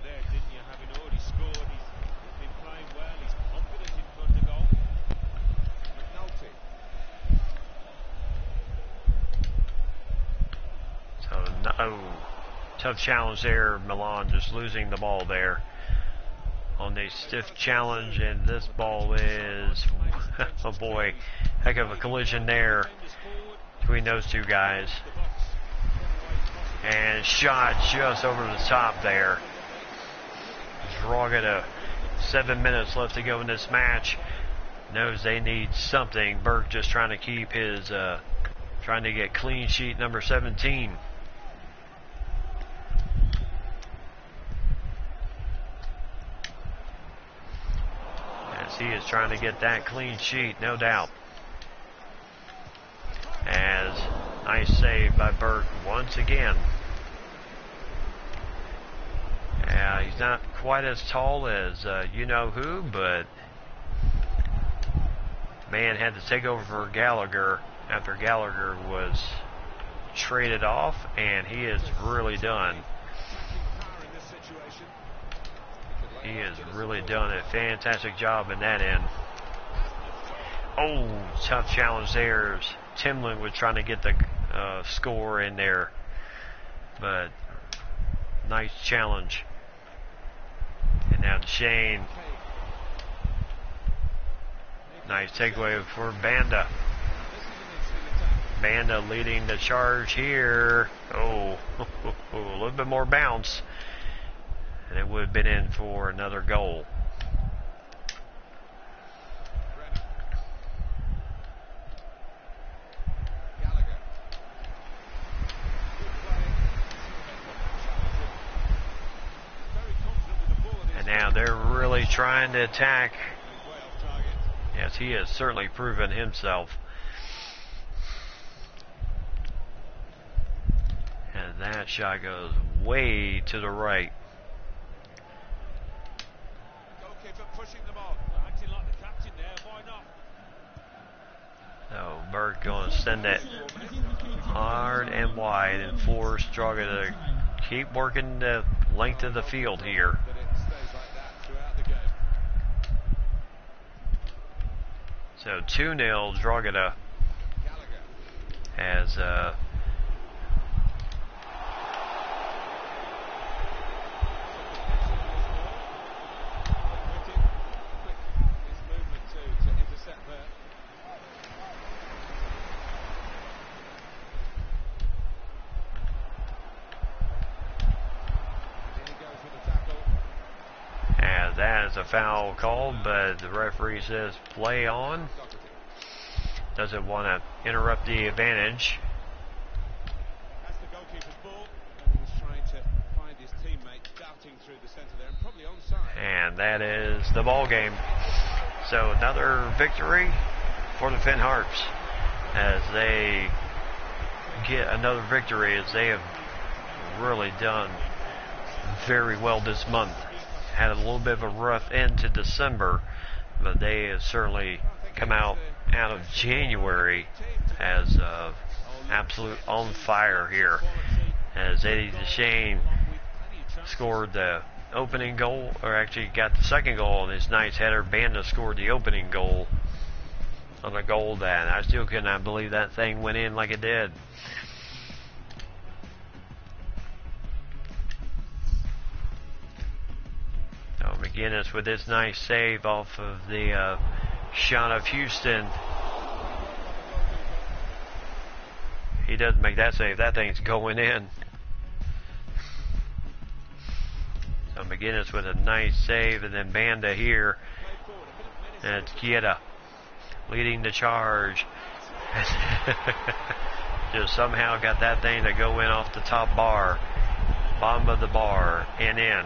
Speaker 1: Tough challenge there. Milan just losing the ball there on the stiff challenge, and this ball is, oh boy, heck of a collision there between those two guys. And shot just over the top there. Dragada, 7 minutes left to go in this match. Knows they need something. Burke just trying to keep his, trying to get clean sheet number 17. He is trying to get that clean sheet, no doubt. As nice save by Burke once again. He's not quite as tall as you know who, but man had to take over for Gallagher after Gallagher was traded off, and he is really done. He has really done a fantastic job in that end. Oh, tough challenge there. Timlin was trying to get the score in there. But nice challenge. And now Shane. Nice takeaway for Banda. Banda leading the charge here. Oh, a little bit more bounce. And it would have been in for another goal. And now they're really trying to attack. Yes, he has certainly proven himself. And that shot goes way to the right. So Burke going to send it hard and wide and force Draga to keep working the length of the field here. So 2-0 Dragada has a foul called, but the referee says play on. Doesn't want to interrupt the advantage.
Speaker 2: That's the goalkeeper's ball, and he was trying to find his teammate darting through the centre there and probably onside.
Speaker 1: And that is the ball game. So another victory for the Finn Harps as they get another victory, as they have really done very well this month. Had a little bit of a rough end to December, but they have certainly come out of January as absolute on fire here. As Eddie DeShane scored the opening goal, or actually got the second goal on his nice header. Banda scored the opening goal on a goal that I still cannot believe that thing went in like it did. So McGinnis with this nice save off of the shot of Houston. He doesn't make that save. That thing's going in. So McGinnis with a nice save, and then Banda here. And it's Kieta leading the charge. Just somehow got that thing to go in off the top bar. Bottom of the bar and in.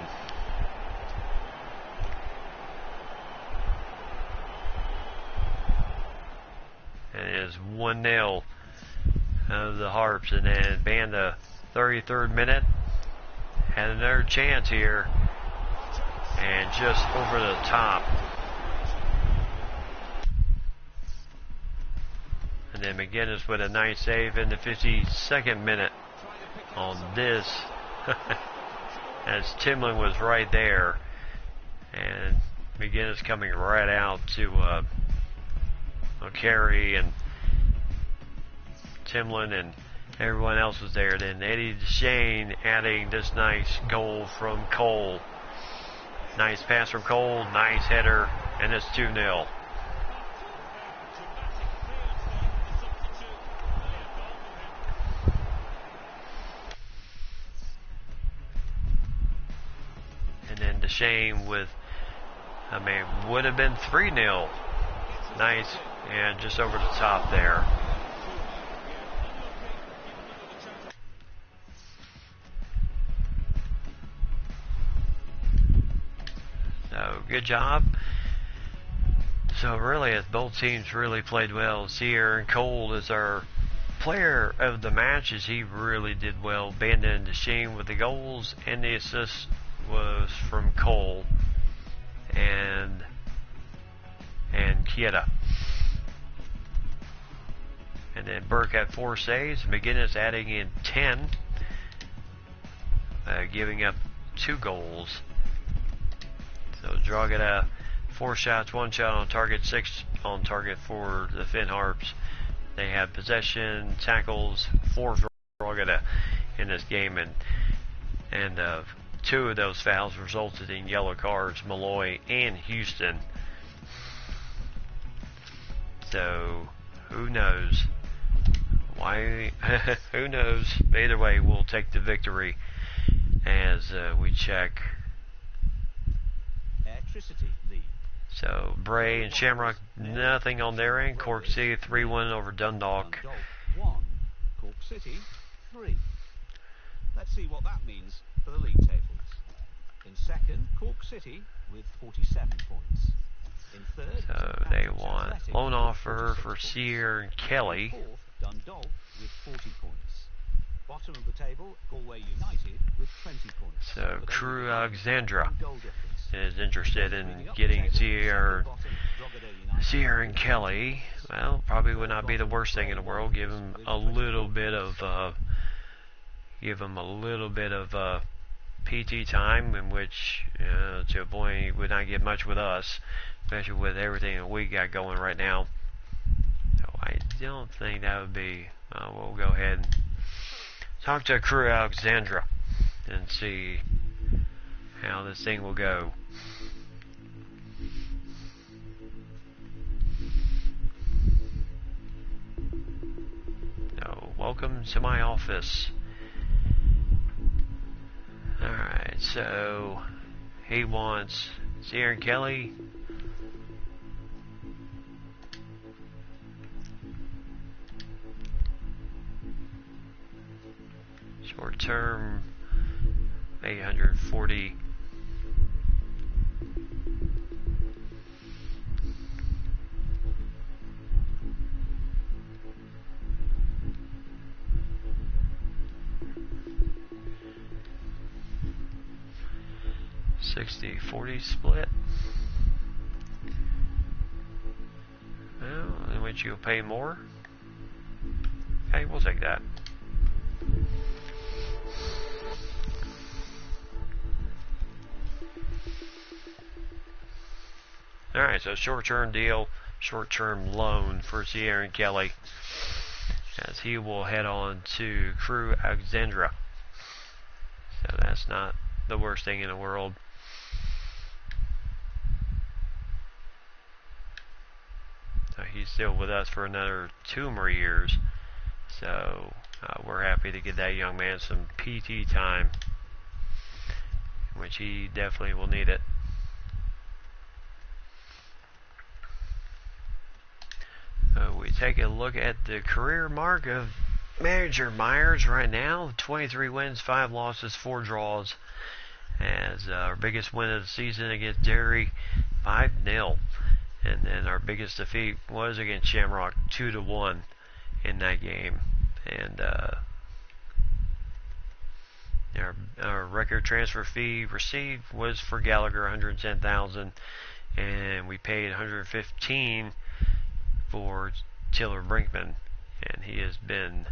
Speaker 1: And it is 1-0 of the Harps. And then Banda, 33rd minute, had another chance here. And just over the top. And then McGinnis with a nice save in the 52nd minute on this. As Timlin was right there. And McGinnis coming right out to Carey, and Timlin and everyone else was there. Then Eddie DeShane adding this nice goal from Cole. Nice pass from Cole, nice header, and it's 2-0. And then DeShane with, would have been 3-0. Nice, and just over the top there. So, good job. So really, both teams really played well. Sear and Cole is our player of the match, as he really did well. Banda and DeShane with the goals, and the assist was from Cole and Kieta. And then Burke had 4 saves. McGinnis adding in 10, giving up 2 goals. So Dragada, 4 shots, 1 shot on target, 6 on target for the Finn Harps. They had possession, tackles, 4 for Dragada in this game, and 2 of those fouls resulted in yellow cards, Malloy and Houston. So who knows? Why? Who knows? Either way, we'll take the victory as we check.
Speaker 3: Electricity lead.
Speaker 1: So Bray and Shamrock, nothing on their end. Cork City 3-1 over Dundalk.
Speaker 3: 1, Cork City 3. Let's see what that means for the league tables. In second, Cork City with 47 points. In third,
Speaker 1: So they want loan offer for Sear and Kelly.
Speaker 3: Fourth, Dundalk with 40 points. Bottom of the table, Galway United with 20 points.
Speaker 1: So Crew Alexandra
Speaker 3: Goal difference.
Speaker 1: is interested in getting Sear and Kelly. Well, probably would not be the worst thing in the world. Give them a little bit of PT time, in which to a point he would not get much with us, especially with everything that we got going right now. So I don't think that would be. We'll go ahead and talk to Crew Alexandra and see how this thing will go. So, welcome to my office. Alright, so he wants Sear and Kelly. Short term, 840. 60-40 split. Well, in which you'll pay more. Okay, we'll take that. Alright, so short-term deal, short-term loan for Aaron Kelly, as he will head on to Crew Alexandra. So that's not the worst thing in the world. So he's still with us for another 2 more years. So we're happy to get that young man some PT time, which he definitely will need it. We take a look at the career mark of manager Myers right now. 23 wins, 5 losses, 4 draws. As our biggest win of the season against Derry, 5-0. And then our biggest defeat was against Shamrock, 2-1 in that game. And our record transfer fee received was for Gallagher, $110,000, and we paid $115,000 for Tiller Brinkman, and he has been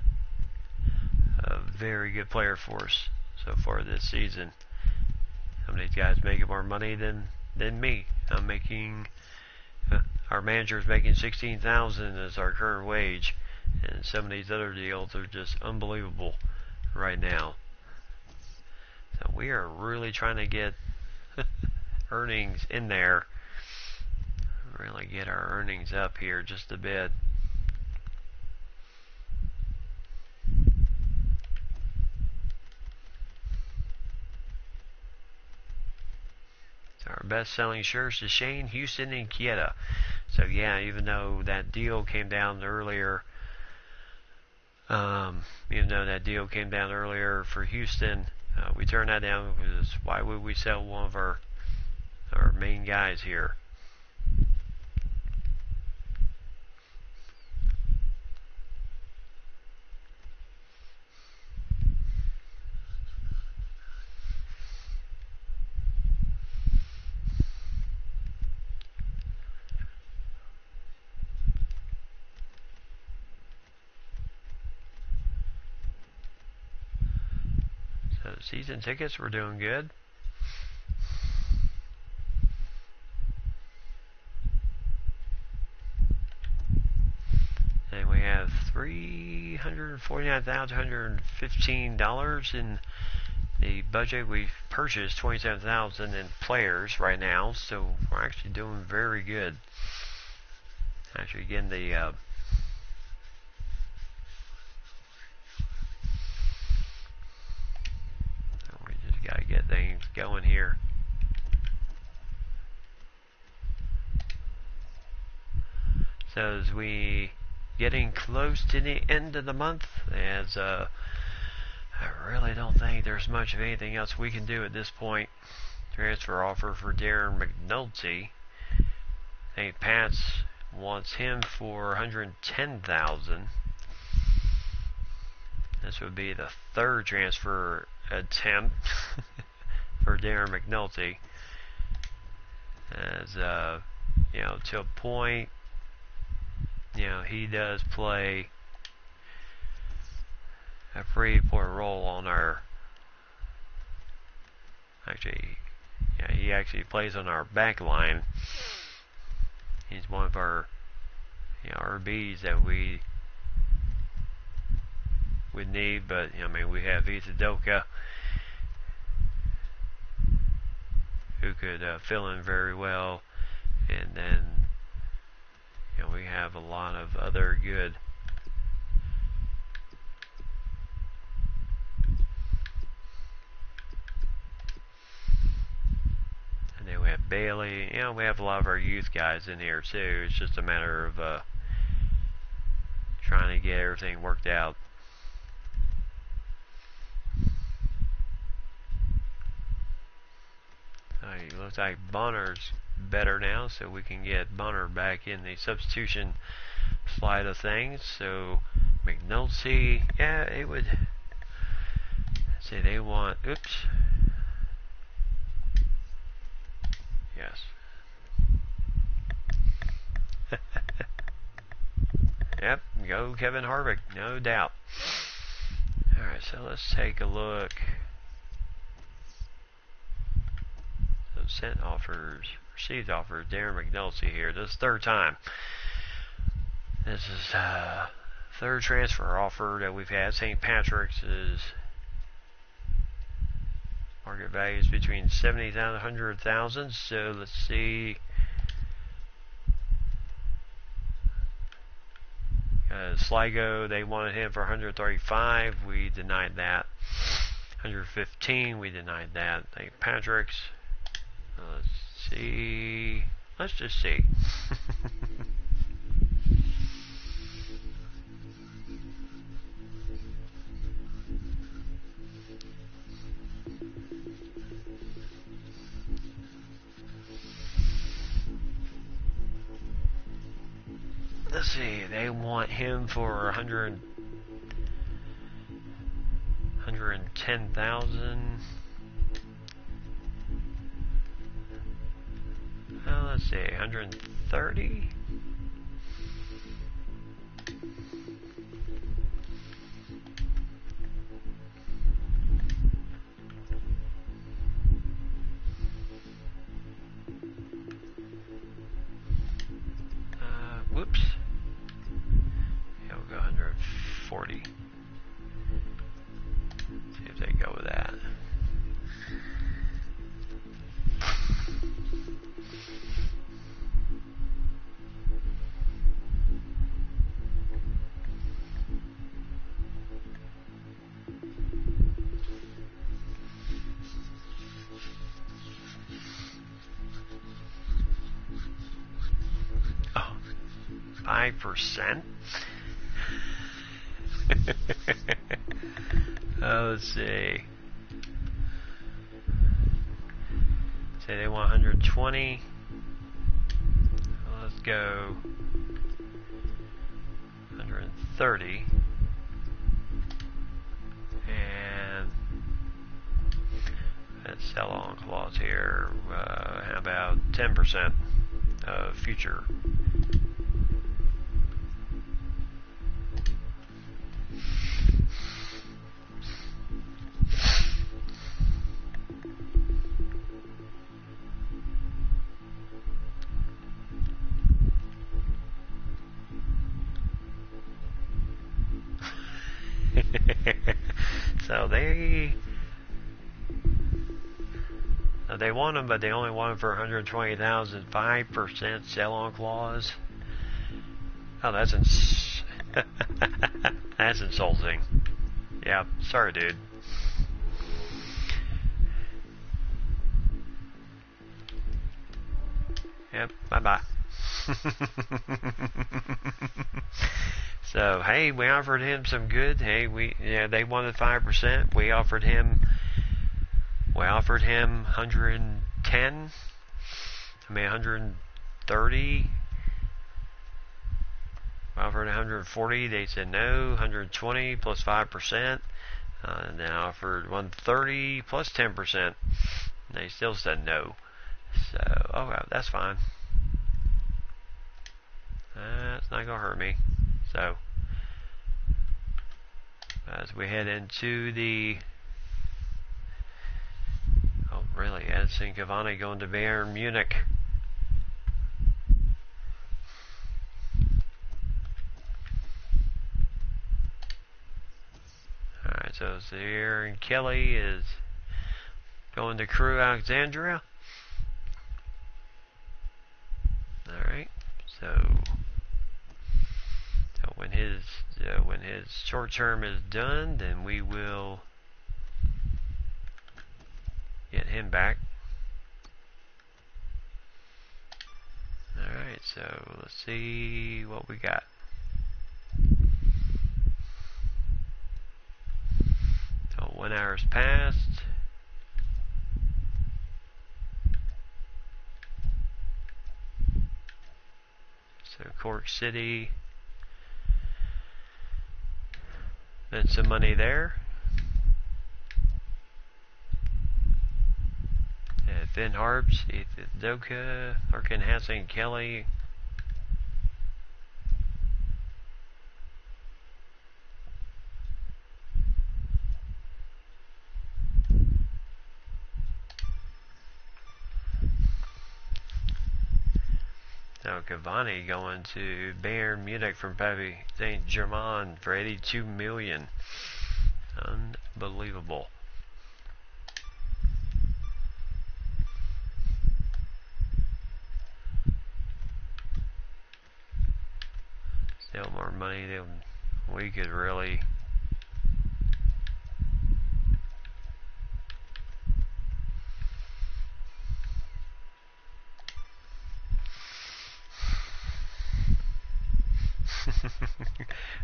Speaker 1: a very good player for us so far this season. Some of these guys making more money than me. I'm making our manager's making $16,000 as our current wage, and some of these other deals are just unbelievable right now. So we are really trying to get earnings in there. Really get our earnings up here just a bit. So our best selling shirts is Shane, Houston, and Kieta. So yeah, even though that deal came down earlier, for Houston, we turned that down because why would we sell one of our main guys here? So season tickets were doing good. And we have $349,115 in the budget. We've purchased $27,000 in players right now, so we're actually doing very good. Actually, again, we just got to get things going here. So as we getting close to the end of the month, as I really don't think there's much of anything else we can do at this point. Transfer offer for Darren McNulty. I think Pats wants him for $110,000. This would be the 3rd transfer attempt for Darren McNulty. As to a point, he does play a pretty important role on our. He actually plays on our back line. He's one of our RBs that we would need, but we have Itadoka, who could fill in very well, and then we have a lot of other good and then we have Bailey. We have a lot of our youth guys in here too. It's just a matter of trying to get everything worked out. It looks like Bonner's better now, so we can get Bonner back in the substitution slide of things. So McNulty, it would say they want. Oops. guess. Yep, go Kevin Harvick, no doubt. Alright, so let's take a look. So sent offers, received offers, Darren McNulty here. This is third time. This is third transfer offer that we've had. St. Patrick's is market value is between 70,000 and 100,000. So let's see. Sligo, they wanted him for 135. We denied that. 115. We denied that. St. Patrick's. Let's see. Let's just see. Let's see, they want him for 110,000. Let's see, 130. Whoops. Yeah, we'll go 140. See if they go with that. Oh, 5%? Let's see. Say they want 120. Let's go 130. And let's sell on clause here. How about 10% of future? So they want him, but they only want him for 120,000. 5% sell-on clause. Oh, that's that's insulting. Yeah, sorry, dude. Yep, bye-bye. So, hey, we offered him some good. Hey, they wanted 5%. We offered him 110. I mean 130. We offered 140. They said no. 120 plus 5%. And then I offered 130 plus 10%. They still said no. So, oh well, that's fine. That's not gonna hurt me. So, as we head into the, oh really, Edson Cavani going to Bayern Munich. Alright, so Aaron Kelly is going to Crew Alexandria. Alright, so when his short term is done, then we will get him back. Alright, so let's see what we got. So 1 hour's passed. So Cork City. Spent some money there. At Ethan Harps, Ethan Doka, Larkin Hassan Kelly. So Cavani going to Bayern Munich from Paris Saint-Germain for $82 million. Unbelievable. Still more money than we could really.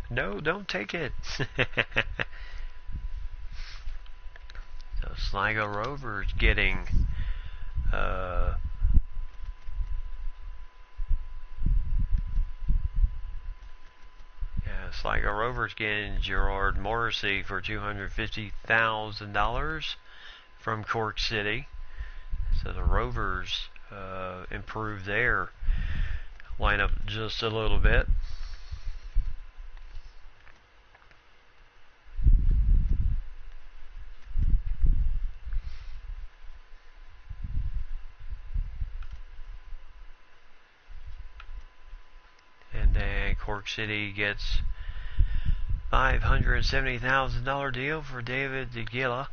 Speaker 1: No, don't take it. So Sligo Rovers getting Sligo Rovers getting Gerard Morrissey for $250,000 from Cork City. So the Rovers improved their lineup just a little bit. And then Cork City gets $570,000 deal for David De Gea.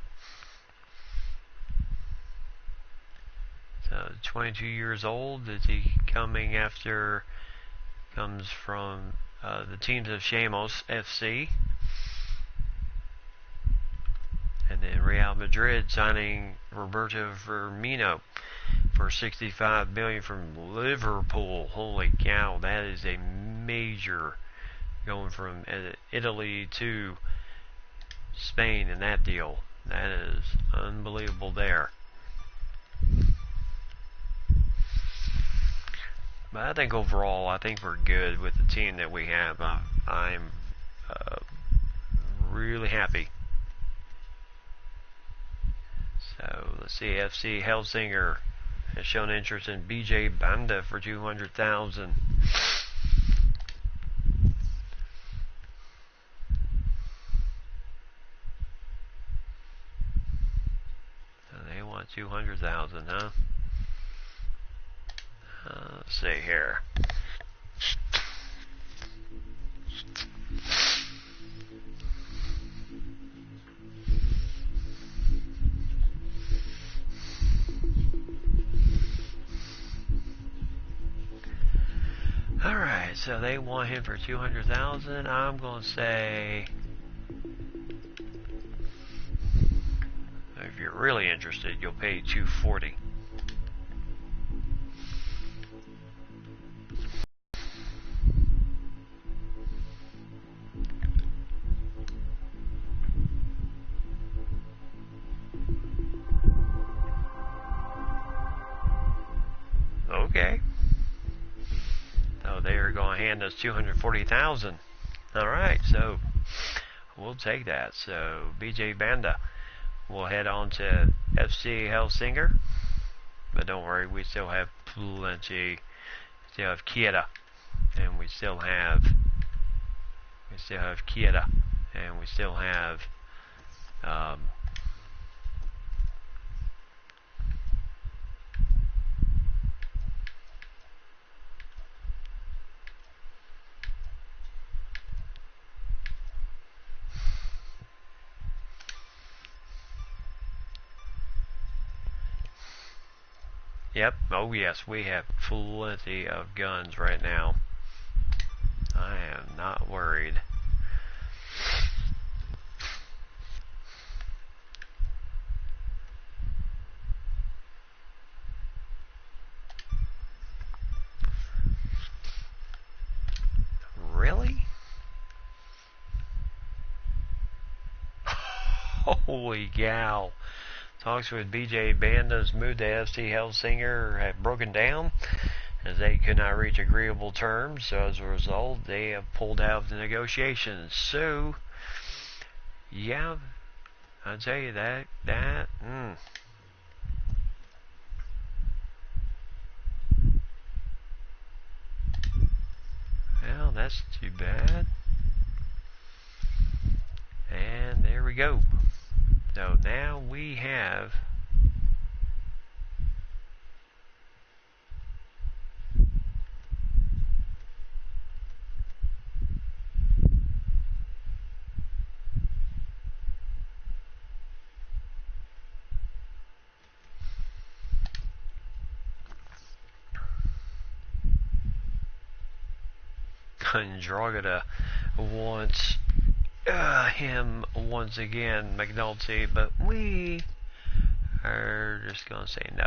Speaker 1: So 22 years old. Is he coming after? Comes from the teams of Shamos FC. And then Real Madrid signing Roberto Firmino for $65 million from Liverpool. Holy cow, that is a major, going from Italy to Spain in that deal. That is unbelievable there. But I think overall, I think we're good with the team that we have. I'm really happy. So let's see, FC Helsinger has shown interest in BJ Banda for $200,000. So they want $200,000, huh? Let's see here. Alright, so they want him for $200,000. I'm going to say, if you're really interested, you'll pay $240,000. Okay. So they are going to hand us $240,000. Alright, so we'll take that. So BJ Banda will head on to FC Helsinger. But don't worry, we still have plenty. We still have Kieta. And we still have Kieta. And we still have Yep. Oh yes, we have plenty of guns right now. I am not worried. Really? Holy cow. Talks with BJ Banda's moved to FC Helsinger have broken down as they could not reach agreeable terms. So as a result, they have pulled out of the negotiations. So, yeah, I'd say that that's too bad. And there we go. So now we have Androgeda wants him once again, McNulty, but we are just going to say no.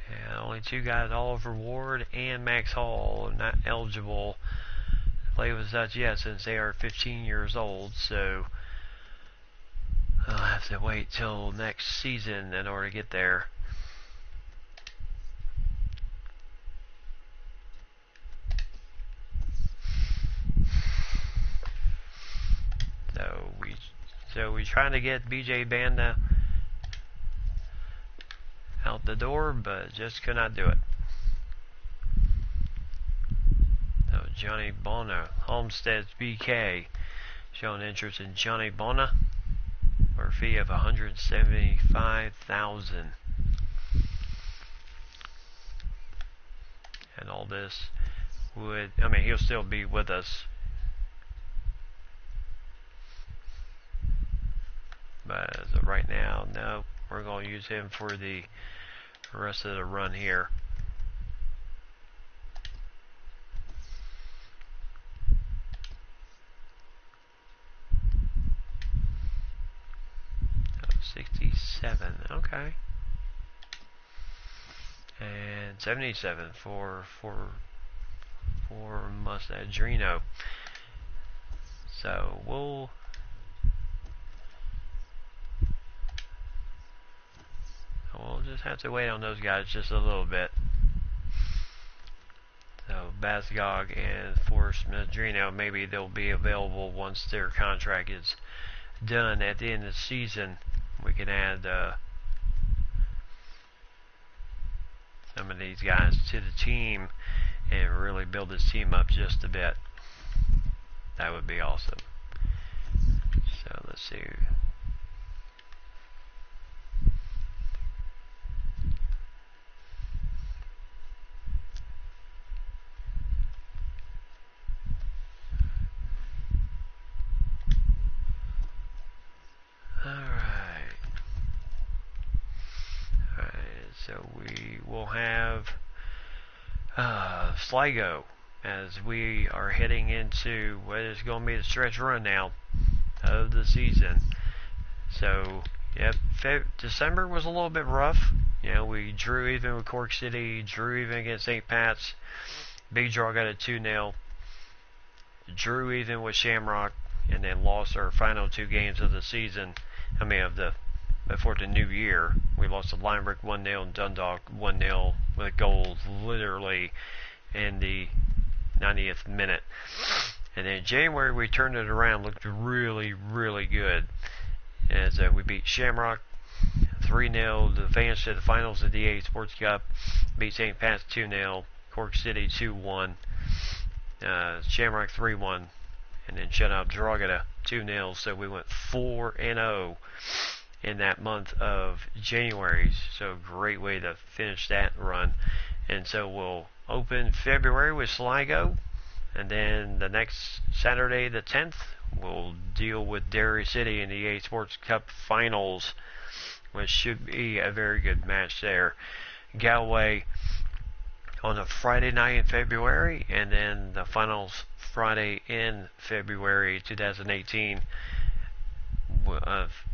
Speaker 1: And only two guys, Oliver Ward and Max Hall, are not eligible to play with us yet since they are 15 years old, so I'll have to wait till next season in order to get there. So we trying to get BJ Banda out the door, but just could not do it. So Johnny Bona, Homestead's BK, showing interest in Johnny Bona for a fee of $175,000. And all this would, I mean, he'll still be with us, but as of right now, no, we're going to use him for the rest of the run here. Oh, 67, okay. And 77 for Mustadrino. So we'll just have to wait on those guys just a little bit. So Basgog and Forrest Madrino, maybe they'll be available once their contract is done at the end of the season. We can add some of these guys to the team and really build this team up just a bit. That would be awesome. So let's see. So we will have Sligo as we are heading into what is going to be the stretch run now of the season. So, yep, December was a little bit rough. You know, we drew even with Cork City, drew even against St. Pat's. Big Draw got a 2-0. Drew even with Shamrock, and then lost our final two games of the season. I mean, before the new year. We lost to Limerick 1-0 and Dundalk 1-0 with goals literally in the 90th minute. And then in January we turned it around, looked really, really good. As we beat Shamrock 3-0 to advance to the finals of the DA Sports Cup. Beat St. Pat's 2-0, Cork City 2-1, Shamrock 3-1, and then shut out Drogheda 2-0. So we went 4-0 in that month of January. So great way to finish that run. And so we'll open February with Sligo, and then the next Saturday the 10th we'll deal with Derry City in the EA Sports Cup finals, which should be a very good match there. Galway on a Friday night in February, and then the finals Friday in February 2018.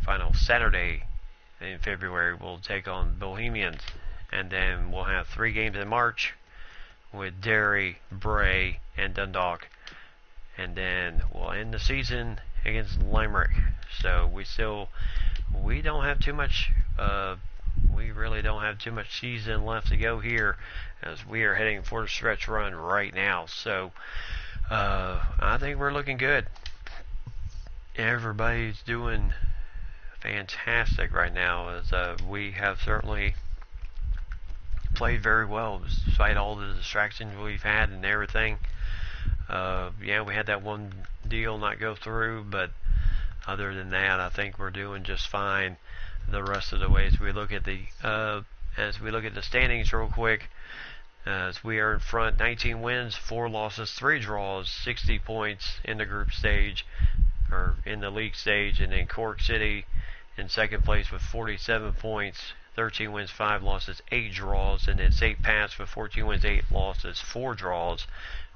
Speaker 1: Final Saturday in February we'll take on Bohemians, and then we'll have 3 games in March with Derry, Bray, and Dundalk, and then we'll end the season against Limerick. So we don't have too much. We really don't have too much season left to go here, as we are heading for the stretch run right now. So I think we're looking good. everybody's doing fantastic right now, as we have certainly played very well despite all the distractions we've had and everything. Yeah, we had that one deal not go through, but other than that, I think we're doing just fine the rest of the way. As we look at the standings real quick, as we are in front, 19 wins, 4 losses, 3 draws, 60 points in the group stage, or in the league stage, and then Cork City in second place with 47 points, 13 wins, 5 losses, 8 draws, and then St. Pat's with 14 wins, 8 losses, 4 draws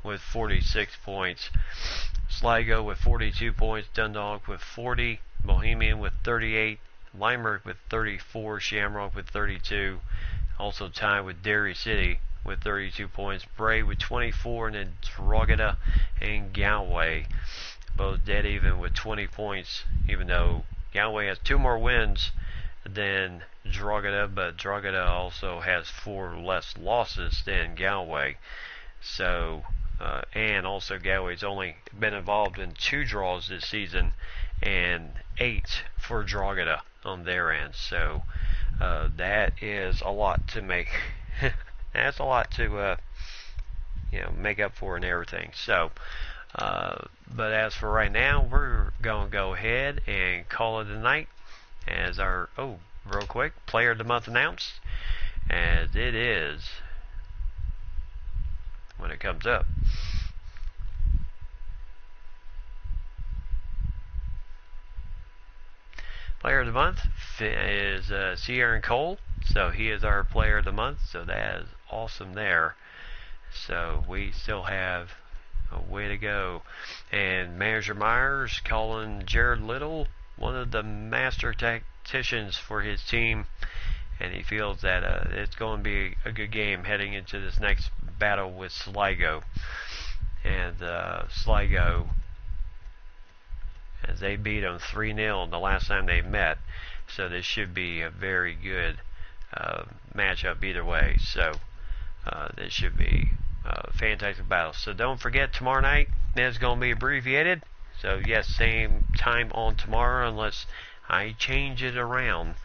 Speaker 1: with 46 points. Sligo with 42 points, Dundalk with 40, Bohemian with 38, Limerick with 34, Shamrock with 32, also tied with Derry City with 32 points, Bray with 24, and then Drogheda and Galway both dead even with 20 points, even though Galway has 2 more wins than Drogheda, but Drogheda also has 4 less losses than Galway. So, and also Galway's only been involved in 2 draws this season and 8 for Drogheda on their end. So that is a lot to make. That's a lot to make up for and everything. So, but as for right now, we're gonna go ahead and call it a night. As our real quick, Player of the Month announced, as it is when it comes up. Player of the Month is Sierra Cole, so he is our Player of the Month, so that is awesome there. So we still have a way to go. And Manager Myers calling Jared Little one of the master tacticians for his team, and he feels that it's going to be a good game heading into this next battle with Sligo. And Sligo, as they beat them 3-0 the last time they met, so this should be a very good matchup either way. So this should be a fantastic battle. So don't forget, tomorrow night is going to be abbreviated. So yes, same time on tomorrow unless I change it around.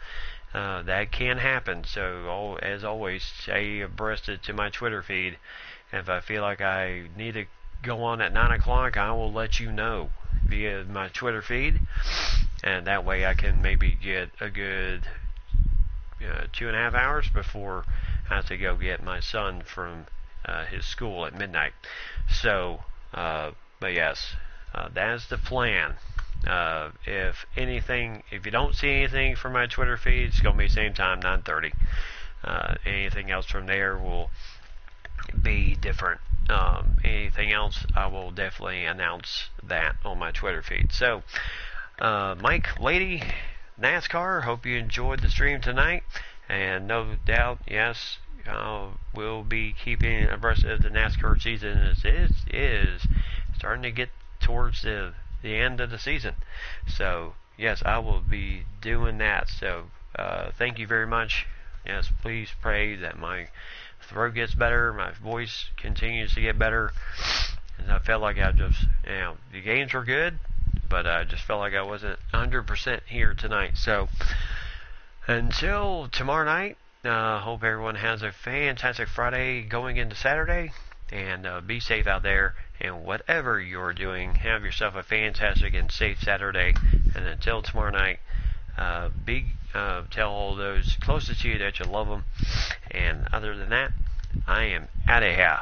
Speaker 1: That can happen. So as always, stay abreast to my Twitter feed. If I feel like I need to go on at 9 o'clock, I will let you know via my Twitter feed, and that way I can maybe get a good 2.5 hours before I have to go get my son from his school at midnight. So, but yes, that's the plan. If you don't see anything from my Twitter feed, it's going to be same time, 9:30. Anything else from there will be different. Anything else, I will definitely announce that on my Twitter feed. So, Mike, Lady, NASCAR, hope you enjoyed the stream tonight, and no doubt, yes, we'll be keeping abreast of the NASCAR season as it is starting to get towards the end of the season. So, yes, I will be doing that. So, thank you very much. Yes, please pray that my throat gets better, my voice continues to get better. And I felt like I just, the games were good, but I just felt like I wasn't 100% here tonight. So, until tomorrow night, hope everyone has a fantastic Friday going into Saturday, and be safe out there. And whatever you're doing, have yourself a fantastic and safe Saturday. And until tomorrow night, tell all those closest to you that you love them. And other than that, I am out of here.